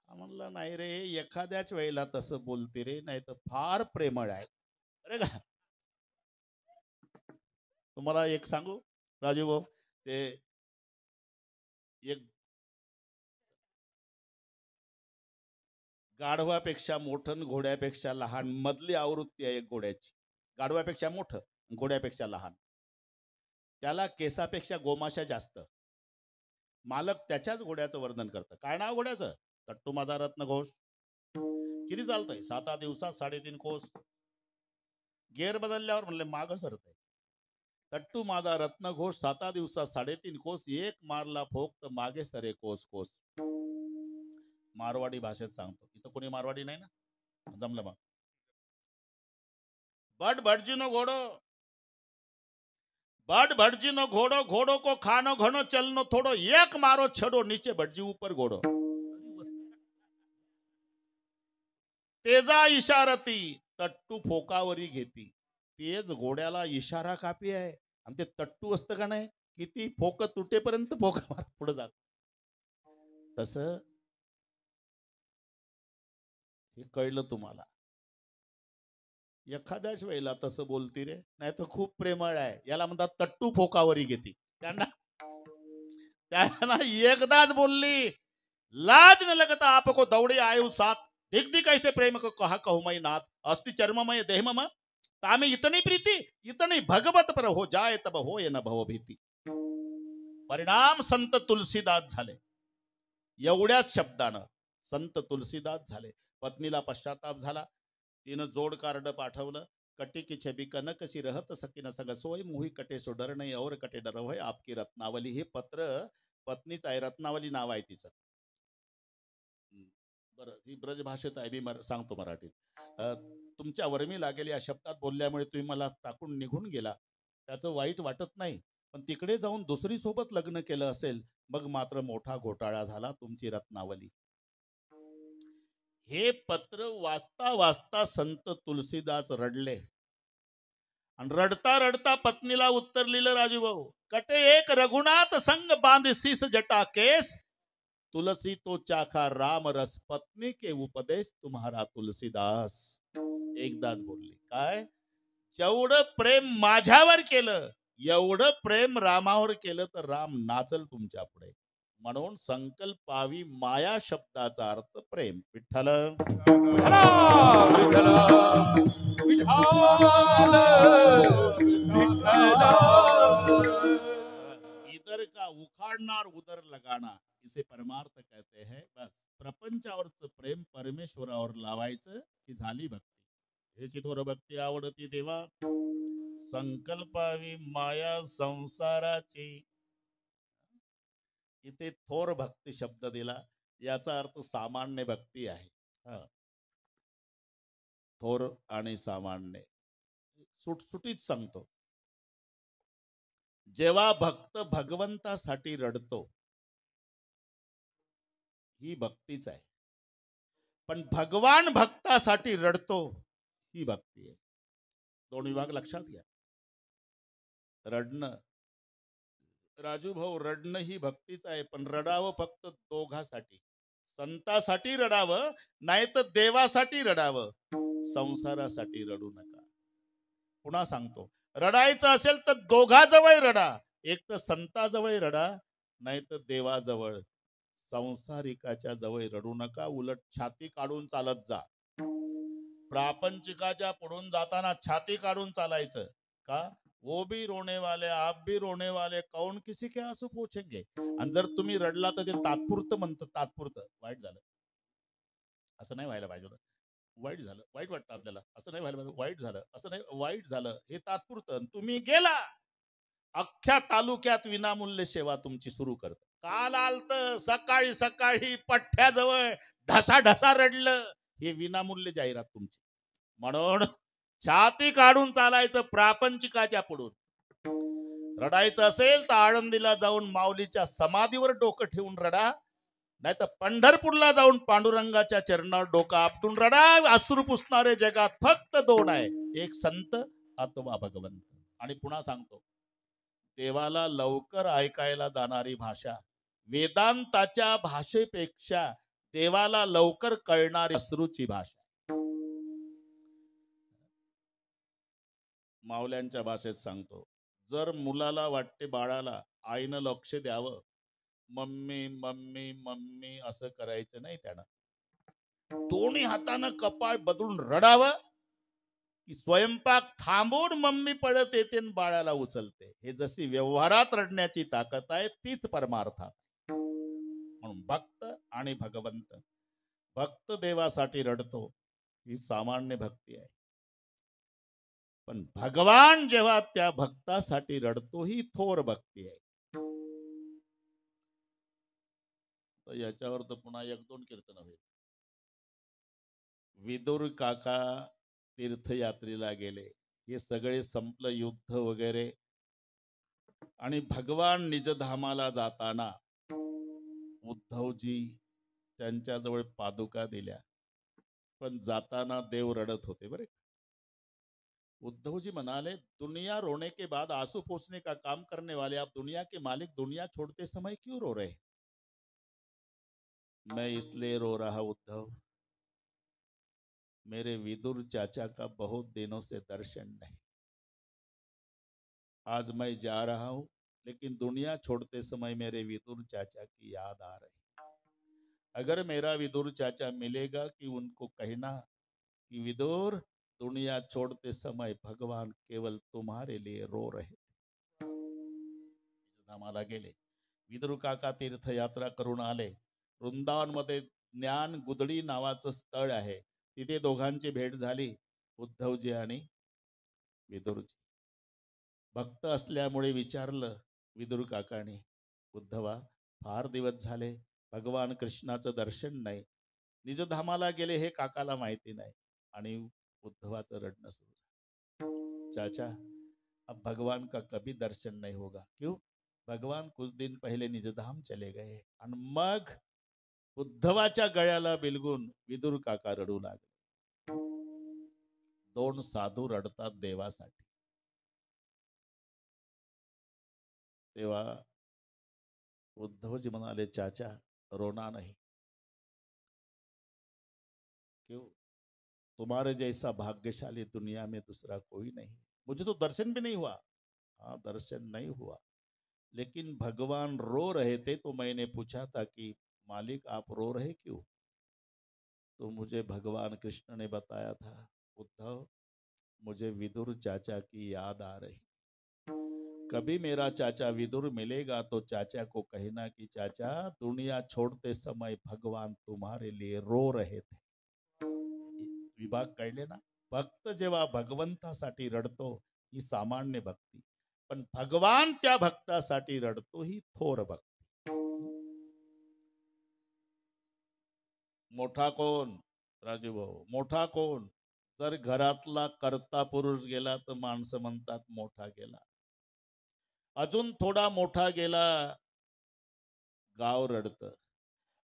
म्हणला नाही रे, एखाद्याच वेळेला तसं बोलते रे, नाही तर फार प्रेमळ आहे. अरे का तुम्हाला एक सांगू राजू भाऊ, ते एक गाढवापेक्षा मोठं घोड्यापेक्षा लहान मधली आवृत्ती आहे एक घोड्याची. गाढवापेक्षा मोठं, घोड्यापेक्षा लहान. त्याला केसापेक्षा गोमाशा जास्त. मालक त्याच्याच घोड्याचं वर्णन करतं. काय नाव घोड्याचं? तट्टू माझा रत्न घोष. किती चालतंय? 7 दिवसात 3.5 कोस. गेअर बदलल्यावर म्हणले माग सरतय. तट्टू माझा रत्नघोष 7 दिवसात 3.5 कोस एक मारला फोक तर मागे सरे कोस कोस. मारवाडी भाषेत सांगतो. इथं कोणी मारवाडी नाही ना? जमलं मग. बट भटजीनो घोडो बट भटजीनो घोडो घोडो को खानो घनो चलनो थोडो एक मारो छडो नीचे भटजी ऊपर घोडो. तेजा इशारती तट्टू फोकावरी घेती. तेज घोड्याला इशारा कापी आहे आणि ते तट्टू असतं का नाही, किती फोक तुटेपर्यंत फोका मार पुढे जात. तस हे कळलं तुम्हाला. एखाद्याच वेळेला तसं बोलती रे, नाही तर खूप प्रेमळ आहे. याला म्हणतात तट्टू फोकावरी घेती. त्यांना एकदाच बोलली, लाज न लगता आपको दौड़े आयु साथ दिख दिख ऐसे प्रेम को कहा कहू मई नाथ अस्ति चर्ममय देह मम तामे इतनी प्रीति इतनी भगवत पर हो जाए तब हो ये न भव भीती. परिणाम संत तुलसीदास झाले. एवढ्याच शब्दानं संत तुलसीदास झाले. पत्नीला पश्चाताप झाला. तिनं जोड कार्ड पाठवलं. कटी की छबी कनक सी रहत सकीन सग सोय मोही कटे सो डर नाही और कटे डर होय आपकी रत्नावली. हे पत्र पत्नीच आहे, रत्नावली नाव आहे तिचं. बरं, ही ब्रज भाषेत आहे, मी सांगतो मराठीत. तुमच्या वर्मी लागेल या शब्दात बोलल्यामुळे तुम्ही मला टाकून निघून गेला, त्याचं वाईट वाटत नाही. पण तिकडे जाऊन दुसरी सोबत लग्न केलं असेल, मग मात्र मोठा घोटाळा झाला. तुमची रत्नावली. हे पत्र वाचता वाचता संत तुलसीदास रडले आणि रडता रडता पत्नीला उत्तर लिहिलं, राजूभाऊ. कटे एक रघुनाथ संग बांध शीस जटा केस तुलसी तो चाखा राम रस पत्नी के उपदेश तुम्हारा तुलसीदास. एकदाच बोलली. काय? जेवढं प्रेम माझ्यावर केलं एवढं प्रेम रामावर केलं तर राम नाचल तुमच्या पुढे. म्हणून संकल्पावी माया शब्दाचा अर्थ प्रेम. विठ्ठल इधर का उखाड़नार उधर लगाना इसे परमार्थ कहते हैं. बस प्रपंचावरच प्रेम परमेश्वरावर लावायचं की झाली भक्ती. ह्याची थोर भक्ती आवडती देवा. संकल्पावी माया संसाराची. इथे थोर भक्ती शब्द दिला, याचा अर्थ सामान्य भक्ती आहे. थोर आणि सामान्य सुटसुटीत सांगतो. जेव्हा भक्त भगवंतासाठी रडतो ही भक्तीच आहे. पण भगवान भक्तासाठी रडतो ही भक्ती आहे. दोन विभाग लक्षात घ्या. रडणं, राजू भाऊ, रडणं ही भक्तीच आहे. पण रडावं फक्त दोघासाठी. संतासाठी रडावं, नाही तर देवासाठी रडावं. संसारासाठी रडू नका. पुन्हा सांगतो, रडायचं असेल तर दोघाजवळ रडा. एक तर संताजवळ रडा, नाही तर देवाजवळ. संसारिकाच्या जवळ रडू नका. उलट छाती काढून चालत जा. प्रापंचिकाच्या पुढून जाताना छाती काढून चालायचं. का? वो भी रोने वाले आप भी रोने वाले कौन किसी के आंसू पोछेंगे. आणि जर तुम्ही रडला तर ते तात्पुरतं म्हणतं. तात्पुरतं. वाईट झालं, असं नाही व्हायला पाहिजे. वाईट झालं, वाईट वाटतं आपल्याला, असं नाही व्हायला पाहिजे. वाईट झालं, असं नाही, वाईट झालं, हे तात्पुरतं. तुम्ही गेला, अख्ख्या तालुक्यात विनामूल्य सेवा तुमची सुरू करत. काल आलत सकाळी सकाळी पठ्ठ्याजवळ ढसा ढसा रडलं. हे विनामूल्य जाहिरात तुमची. म्हणून छाती काढून चालायचं प्रापंचिकाच्या पुढून. रडायचं असेल तर आळंदीला जाऊन माऊलीच्या समाधीवर डोकं ठेवून रडा, नाही तर पंढरपूरला जाऊन पांडुरंगाच्या चरणावर डोकं आपटून रडा. अश्रू पुसणारे जगात फक्त दोन आहे, एक संत अथवा भगवंत. आणि पुन्हा सांगतो, देवाला लवकर ऐकायला जाणारी भाषा वेदांताच्या भाषेपेक्षा देवाला लवकर कळणारी अश्रूची भाषा. माऊल्यांच्या भाषेत सांगतो, जर मुलाला वाटते बाळाला आईनं लक्ष द्यावं, मम्मी मम्मी मम्मी असं करायचं नाही. त्यानं दोन्ही हातानं कपाळ बदलून रडावं, की स्वयंपाक थांबून मम्मी पडत येते आणि बाळाला उचलते. हे जशी व्यवहारात रडण्याची ताकद आहे, तीच परमार्थात. म्हणून भक्त आणि भगवंत. भक्त देवासाठी रडतो ही सामान्य भक्ती आहे. पण भगवान जेव्हा त्या भक्तासाठी रडतो ही थोर भक्ती आहे. तर याच्यावर तर पुन्हा एक दोन कीर्तन होईल. विदुर काका तीर्थयात्रेला गेले, हे सगळे संपलं युद्ध वगैरे, आणि भगवान निजधामाला जाताना उद्धवजी त्यांच्याजवळ पादुका दिल्या, पण जाताना देव रडत होते बरे. उद्धव जी म्हणाले, दुनिया रोने के बाद आंसू पोंछने का काम करने वाले आप दुनिया के मालिक दुनिया छोड़ते समय क्यों रो रहे? मैं इसलिए रो रहा उद्धव, मेरे विदुर चाचा का बहुत दिनों से दर्शन नहीं। आज मैं जा रहा हूं, लेकिन दुनिया छोड़ते समय मेरे विदुर चाचा की याद आ रही। अगर मेरा विदुर चाचा मिलेगा कि उनको कहना कि विदुर, दुनिया छोड़ते समय भगवान केवल तुम्हारे लिए रो रहे थे। धामाला गेले, विदुर काका तीर्थयात्रा करून आले. वृंदावन मध्ये ज्ञान गुदडी नावाचं स्थळ आहे, तिथे दोघांची भेट झाली, उद्धवजी आणि विदुरजी. भक्त असल्यामुळे विचारलं विदुर काकाने, उद्धवा, फार दिवस झाले भगवान कृष्णाचं दर्शन नाही, निजधामाला गेले हे काकाला माहिती नाही. आणि उद्धवाचं रडणं सुरू झालं. चाचा, अब भगवान का कभी दर्शन नहीं होगा. क्यों? भगवान कुछ दिन पहले निजधाम चले गए. आणि मग उद्धवाच्या गळ्याला बिलगून विदुर काका रडू लागले. दोन साधू रडतात देवासाठी. तेव्हा उद्धवजी म्हणाले, चाचा रोना नहीं. क्यों? तुम्हारे जैसा भाग्यशाली दुनिया में दूसरा कोई नहीं. मुझे तो दर्शन भी नहीं हुआ. हाँ, दर्शन नहीं हुआ, लेकिन भगवान रो रहे थे तो मैंने पूछा था कि मालिक आप रो रहे क्यों? तो मुझे भगवान कृष्ण ने बताया था, उद्धव, मुझे विदुर चाचा की याद आ रही. कभी मेरा चाचा विदुर मिलेगा तो चाचा को कहना कि चाचा, दुनिया छोड़ते समय भगवान तुम्हारे लिए रो रहे थे. विभाग कळले ना. भक्त जेव्हा भगवंतासाठी रडतो ही सामान्य भक्ती, पण भगवान त्या भक्तासाठी रडतो ही थोर भक्ती. मोठा कोण? राजू भाऊ, मोठा कोण? जर घरातला कर्ता पुरुष गेला तर माणसं म्हणतात मोठा गेला. अजून थोडा मोठा गेला, गाव रडतं.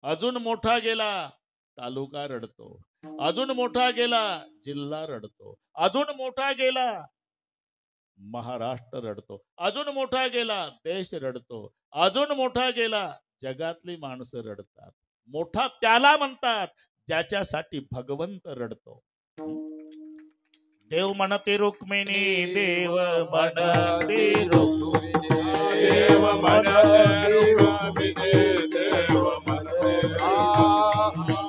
अजून मोठा गेला, तालुका रडतो. अजून मोठा गेला, जिल्हा रडतो. अजून मोठा गेला, महाराष्ट्र रडतो. अजून मोठा गेला, देश रडतो. अजून मोठा गेला, जगातली माणसं रडतात. मोठा त्याला म्हणतात ज्याच्यासाठी भगवंत रडतो. देव म्हणते रुक्मिणी, देव म्हणते रुक्मिणी, देव म्हणते रुक्मिणी, देव म्हणते.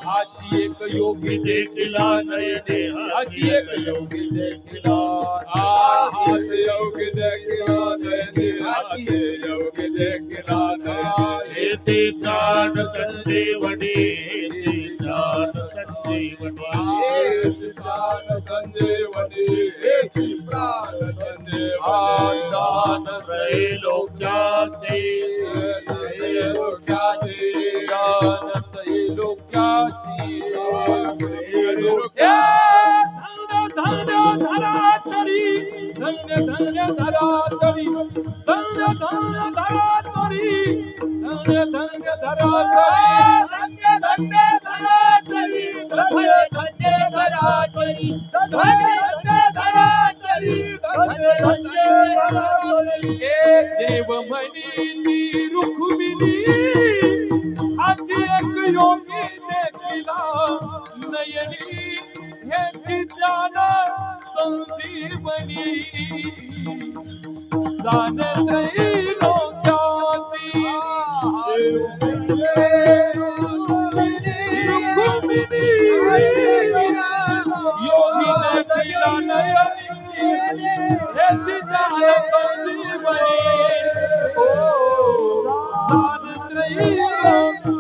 हाती एक योगी देखिला नयने, हाती एक योगी देखिला, हाती योगी देखिला नयने, हाती योगी देखिला नयने. येथे ज्ञान संजीवनी, येथे ज्ञान संजीवनी, येथे ज्ञान संजीवनी, येथे प्राण संजीवनी. ज्ञान त्रैलोक्याचे, त्रैलोक्याचे, ज्ञान त्रैलोक्याची, त्रैलोक्या. धन्य धन्य धरातरी, धन्य धन्य धरातरी, धन्य धन्य धरातरी, धन्य धन्य धरातरी, धन्य धन्य धरातरी, धन्य धन्य धरातरी, धन्य धन्य धरातरी, धन्य धन्य धरातरी. हे देव म्हणी रुक्मिणी, हाती एक योगी देखिला नयनी, ह्याची ज्ञान संजीवनी. जाण त्रैलोक्याची, रुक्मिणी, योगी देखिला नयनी, ह्याची ज्ञान संजीवनी. जाण त्रैलोक्याची.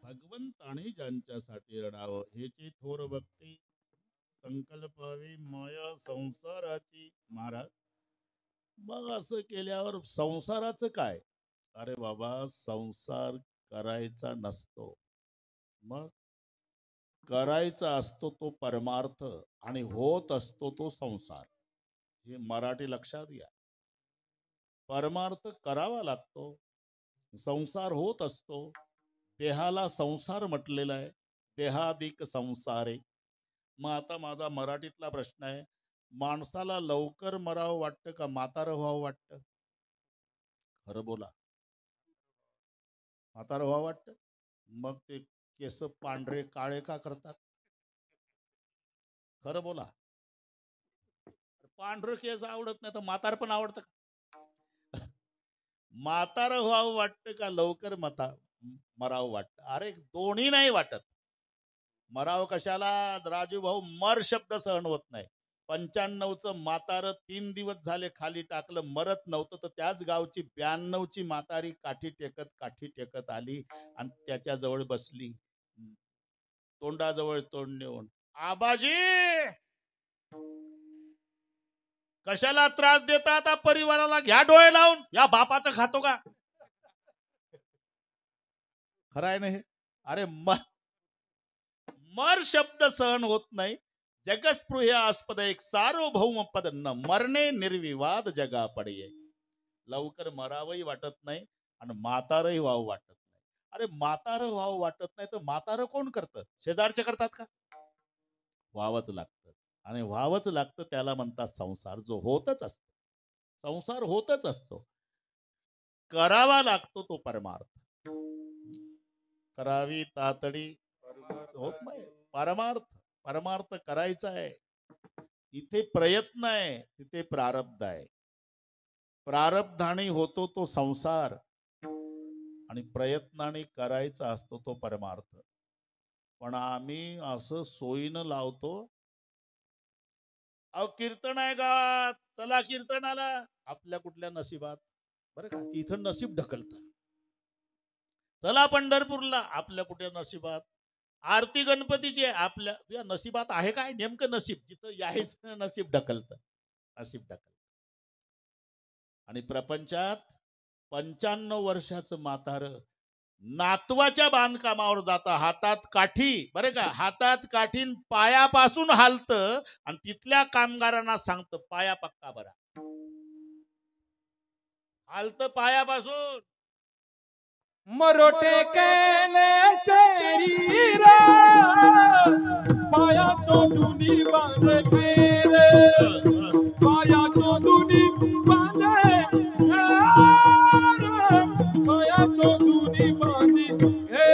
भगवंताने ज्यांच्यासाठी करावं ह्याची थोर भक्ती संकल्पावी माया संसाराची महाराज. मग असं केल्यावर संसाराचं काय? अरे बाबा, संसार करायचा नसतो, मग करायचा असतो तो परमार्थ आणि होत असतो तो संसार. हे मराठी लक्षात घ्या. परमार्थ करावा लागतो, संसार होत असतो. देहाला संसार म्हटलेला आहे, देहादिक संसारे. मग आता माझा मराठीतला प्रश्न आहे, माणसाला लवकर मरावं वाटतं का म्हातारं व्हावं वाटतं? खरं बोला. म्हातारं व्हावं वाटतं. मग ते केस पांढरे काळे का करतात? खरं बोला. पांढरं केस आवडत नाही तर म्हातार पण आवडतं का? म्हातारं व्हावं वाटतं का लवकर मरावं वाटतं? अरे दोन्ही नाही वाटत. मराव कशाला राजू भाऊ? मर शब्द सहन होत नाही. 95चं म्हातारं 3 दिवस झाले खाली टाकलं, मरत नव्हतं, तर त्याच गावची 92ची म्हातारी काठी टेकत आली आणि त्याच्या जवळ बसली, तोंडाजवळ तोंड नेऊन. आबाजी, कशाला त्रास देता आता परिवाराला? घ्या डोळे लावून. या बापाचं खातो का? खरं आहे ना हे? अरे मर शब्द सहन होत नाही. जगस्पृह्यास्पद एक सार्वभौम पद न मरणे निर्विवाद जगा पडे. लवकर मरावही वाटत नाही आणि म्हातारही व्हावं वाटत नाही. अरे म्हातारं व्हावं वाटत नाही तर म्हातारं कोण करतं? शेजारचे करतात का? व्हावंच लागतं. आणि व्हावंच लागतं त्याला म्हणतात संसार, जो होतच असतो. संसार होतच असतो, करावा लागतो तो परमार्थ. करावी तातडी होत नाही. परमार्थ करायचा आहे. इथे प्रयत्न आहे, तिथे प्रारब्ध आहे. प्रारब्धाने होतो तो संसार आणि प्रयत्नाने करायचा असतो तो परमार्थ. पण आम्ही असं सोयीनं लावतो. अहो कीर्तन आहे गावात, चला कीर्तनाला. आपल्या कुठल्या नशिबात? बरं का, इथं नशीब ढकलतं. चला पंढरपूरला, आपल्या कुठल्या नशिबात? आरती गणपतीची आपल्या नशिबात आहे काय? नेमकं नशीब जिथं यायचं नशीब ढकलतं. नशीब ढकलतं. आणि प्रपंचात 95 वर्षाचं म्हातारं नातवाच्या बांधकामावर जाता, हातात काठी, बरं का, हातात काठीन पायापासून हालतं आणि तिथल्या कामगारांना सांगतं पाया पक्का बरा. हालतं पायापासून. मरोटे केले चेरी रे, पाया तो दुनी बांधे रे, पाया तो दुनी बांधे रे, पाया तो दुनी बांधी रे,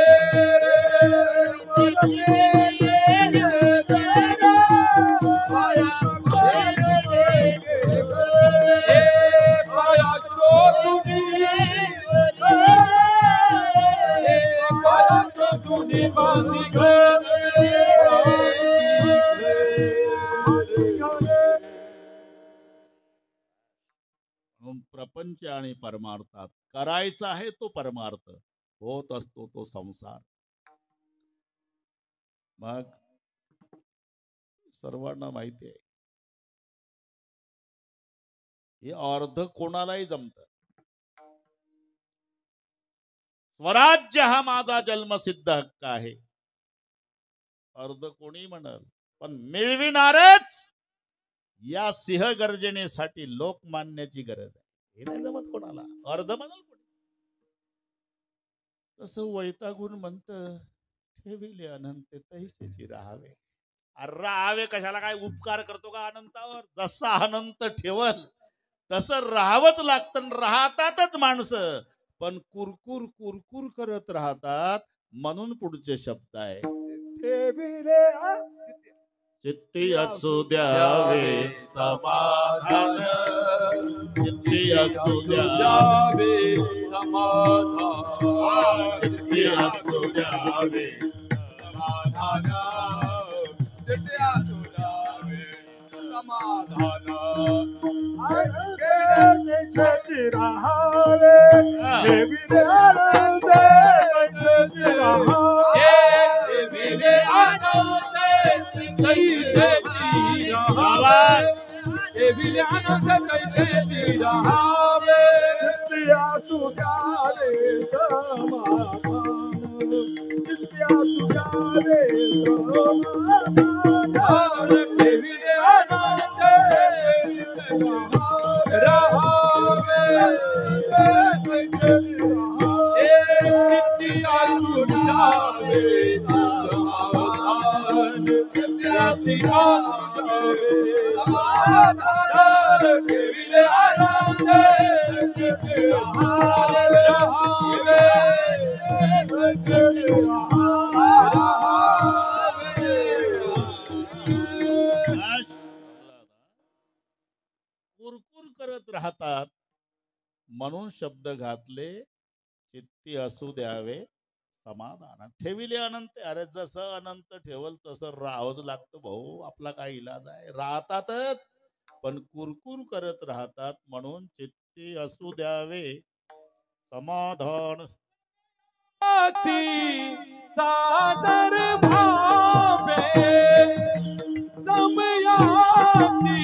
पाया तो दुनी प्रपंच आणि परमार्थात करायचा आहे तो परमार्थ, होत असतो तो संसार. मग सर्वांना माहिती आहे, हे अर्ध कोणालाही जमत. स्वराज्य हा माझा जन्मसिद्ध हक्क आहे, अर्ध कोणी म्हणल, पण मिळविणारच या सिंहगर्जनेसाठी लोकमान्याची गरज आहे. हे नाही जमत कोणाला, अर्ध म्हणाल कोणी. तसं वैतागून म्हणत, ठेविले अनंत तैसेची राहावे. राहावे कशाला? काय उपकार करतो का अनंतावर? जसा अनंत ठेवल तसं राहावंच लागतं. राहतातच माणसं, पण कुरकुर कुरकुर करत राहतात. म्हणून पुढचे शब्द आहे, चित्ती असू द्यावे समाधान, चित्ती असू द्यावे समाधान, चित्ती असू द्यावे समाधान, चित्ती असू द्यावे समाधान, देशाची राहावे, ठेविले आनंद देशाची राहावे, ठेविले आनंद कैसेची राहावे ठेविले आनंद कैसेची राहावे नित्या सुखाले समाधान नित्या सुखाले समाधान ठेविले आनंद राहावे नित्या सुखाले समाधान नित्या सुखाले समाधान ठेविले आनंद कुरकुर करत राहतात म्हणून शब्द घातले चित्ती असू द्यावे समाधान ठेविले अनंत. अरे जसं अनंत ठेवल तसं राहावंच लागतं भाऊ, आपला काय इलाज आहे. राहतातच पण कुरकुर करत राहतात म्हणून चित्ती असू द्यावे समाधान. सादर भावे समयाची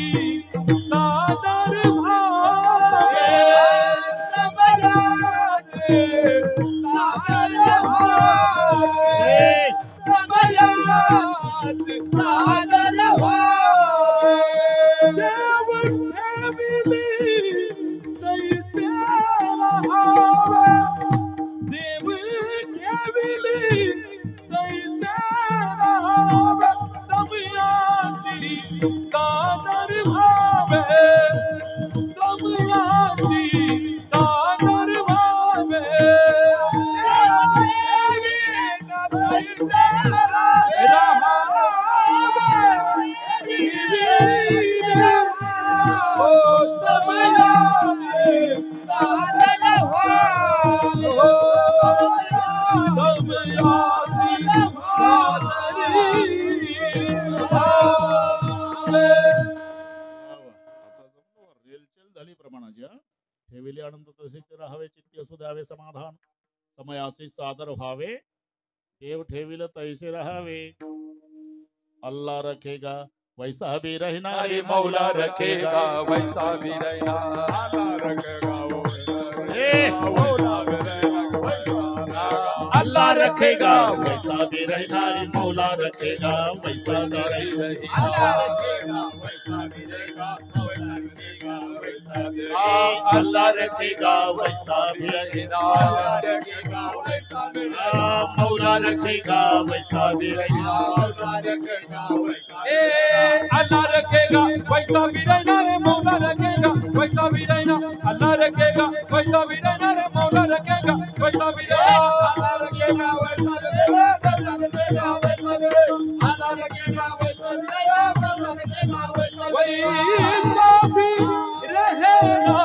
सादर भावे समयाची सादर भावे समयाची सादर भावे देव ठेविली दैत्य राहावे देव ठेविली दैत्य राहावे समयाची सादर भावे समयाची सादर भावे रेलचेल झाली प्रमाणाची. ठेविले आनंद तसेच राहावे चित्ती असू द्यावे समाधान समयासी सादर व्हावे देव ठेविल तैसे राहावे. अल्लाह रखेगा वैसा भी रहना अरे मौला रखेगा वैसा भी रहना अल्लाह रखेगा वैसा भी रहना रे मौला रखेगा वैसा भी रहना. अल्लाह रखेगा वैसा भी रहना मौला रखेगा वैसा भी रहना. अल्लाह रखेगा वैसा भी रहना रे मौला रखेगा वैसा भी रहना अल्लाह रखेगा वैसा भी रहना रे मौला रखेगा वैसा भी रहना अल्लाह रखेगा वैसा भी रहना अल्लाह रखेगा वैसा भी रहना वैसा भी रहना.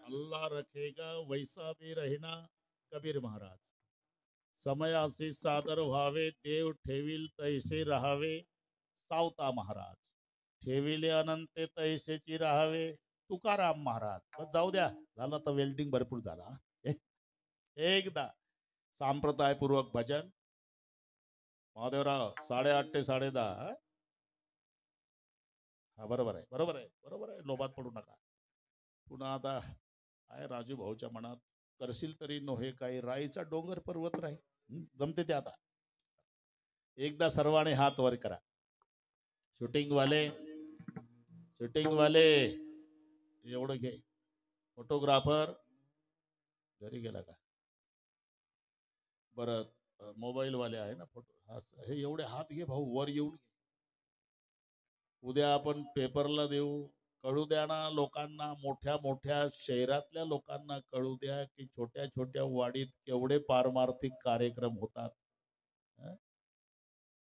अल्लाह रखेगा वैसा भी रहना. कबीर महाराज. समयासी सादर व्हावे देव ठेविल तैसे राहावे. सावता महाराज. ठेविले अनंते तैसेची राहावे. तुकाराम महाराज. बस जाऊ द्या, झालं तर वेल्डिंग भरपूर झाला. एकदा सांप्रदायपूर्वक भजन. महादेवराव 8:30 ते 10:30. हा बरोबर आहे बरोबर आहे बरोबर आहे. लोभात पडू नका. पुन्हा आता आहे राजू भाऊच्या मनात करशील तरी नोहे काही राईचा डोंगर पर्वत राही. जमते ते आता. एकदा सर्वांनी हात वर करा. शूटिंग वाले एवढं घे. फोटोग्राफर घरी गेला का? बरं मोबाईल वाले आहे ना फोटो. हे एवढे हात घे भाऊ, वर येऊन घे. उद्या आपण पेपरला देऊ. कळू द्या ना लोकांना, मोठ्या मोठ्या शहरातल्या लोकांना कळू द्या की छोट्या छोट्या वाडीत केवढे पारमार्थिक कार्यक्रम होतात.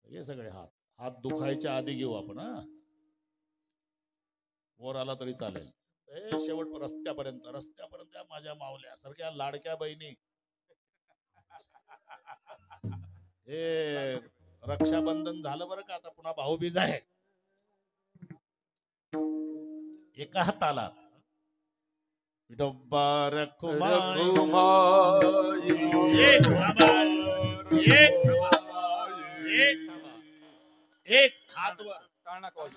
हे सगळे हात दुखायच्या आधी घेऊ आपण. वर आला तरी चालेल. शेवट रस्त्यापर्यंत माझ्या मावल्या सारख्या लाडक्या बहिणी. हे रक्षाबंधन झालं बरं का. आता पुन्हा भाऊबीज आहे. एका हाताला विठोबा रखुमाई. एक एक हात वर, टाळणा कॉल.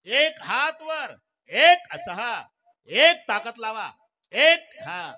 एक हात वर, एक असा, एक ताकद लावा, एक हा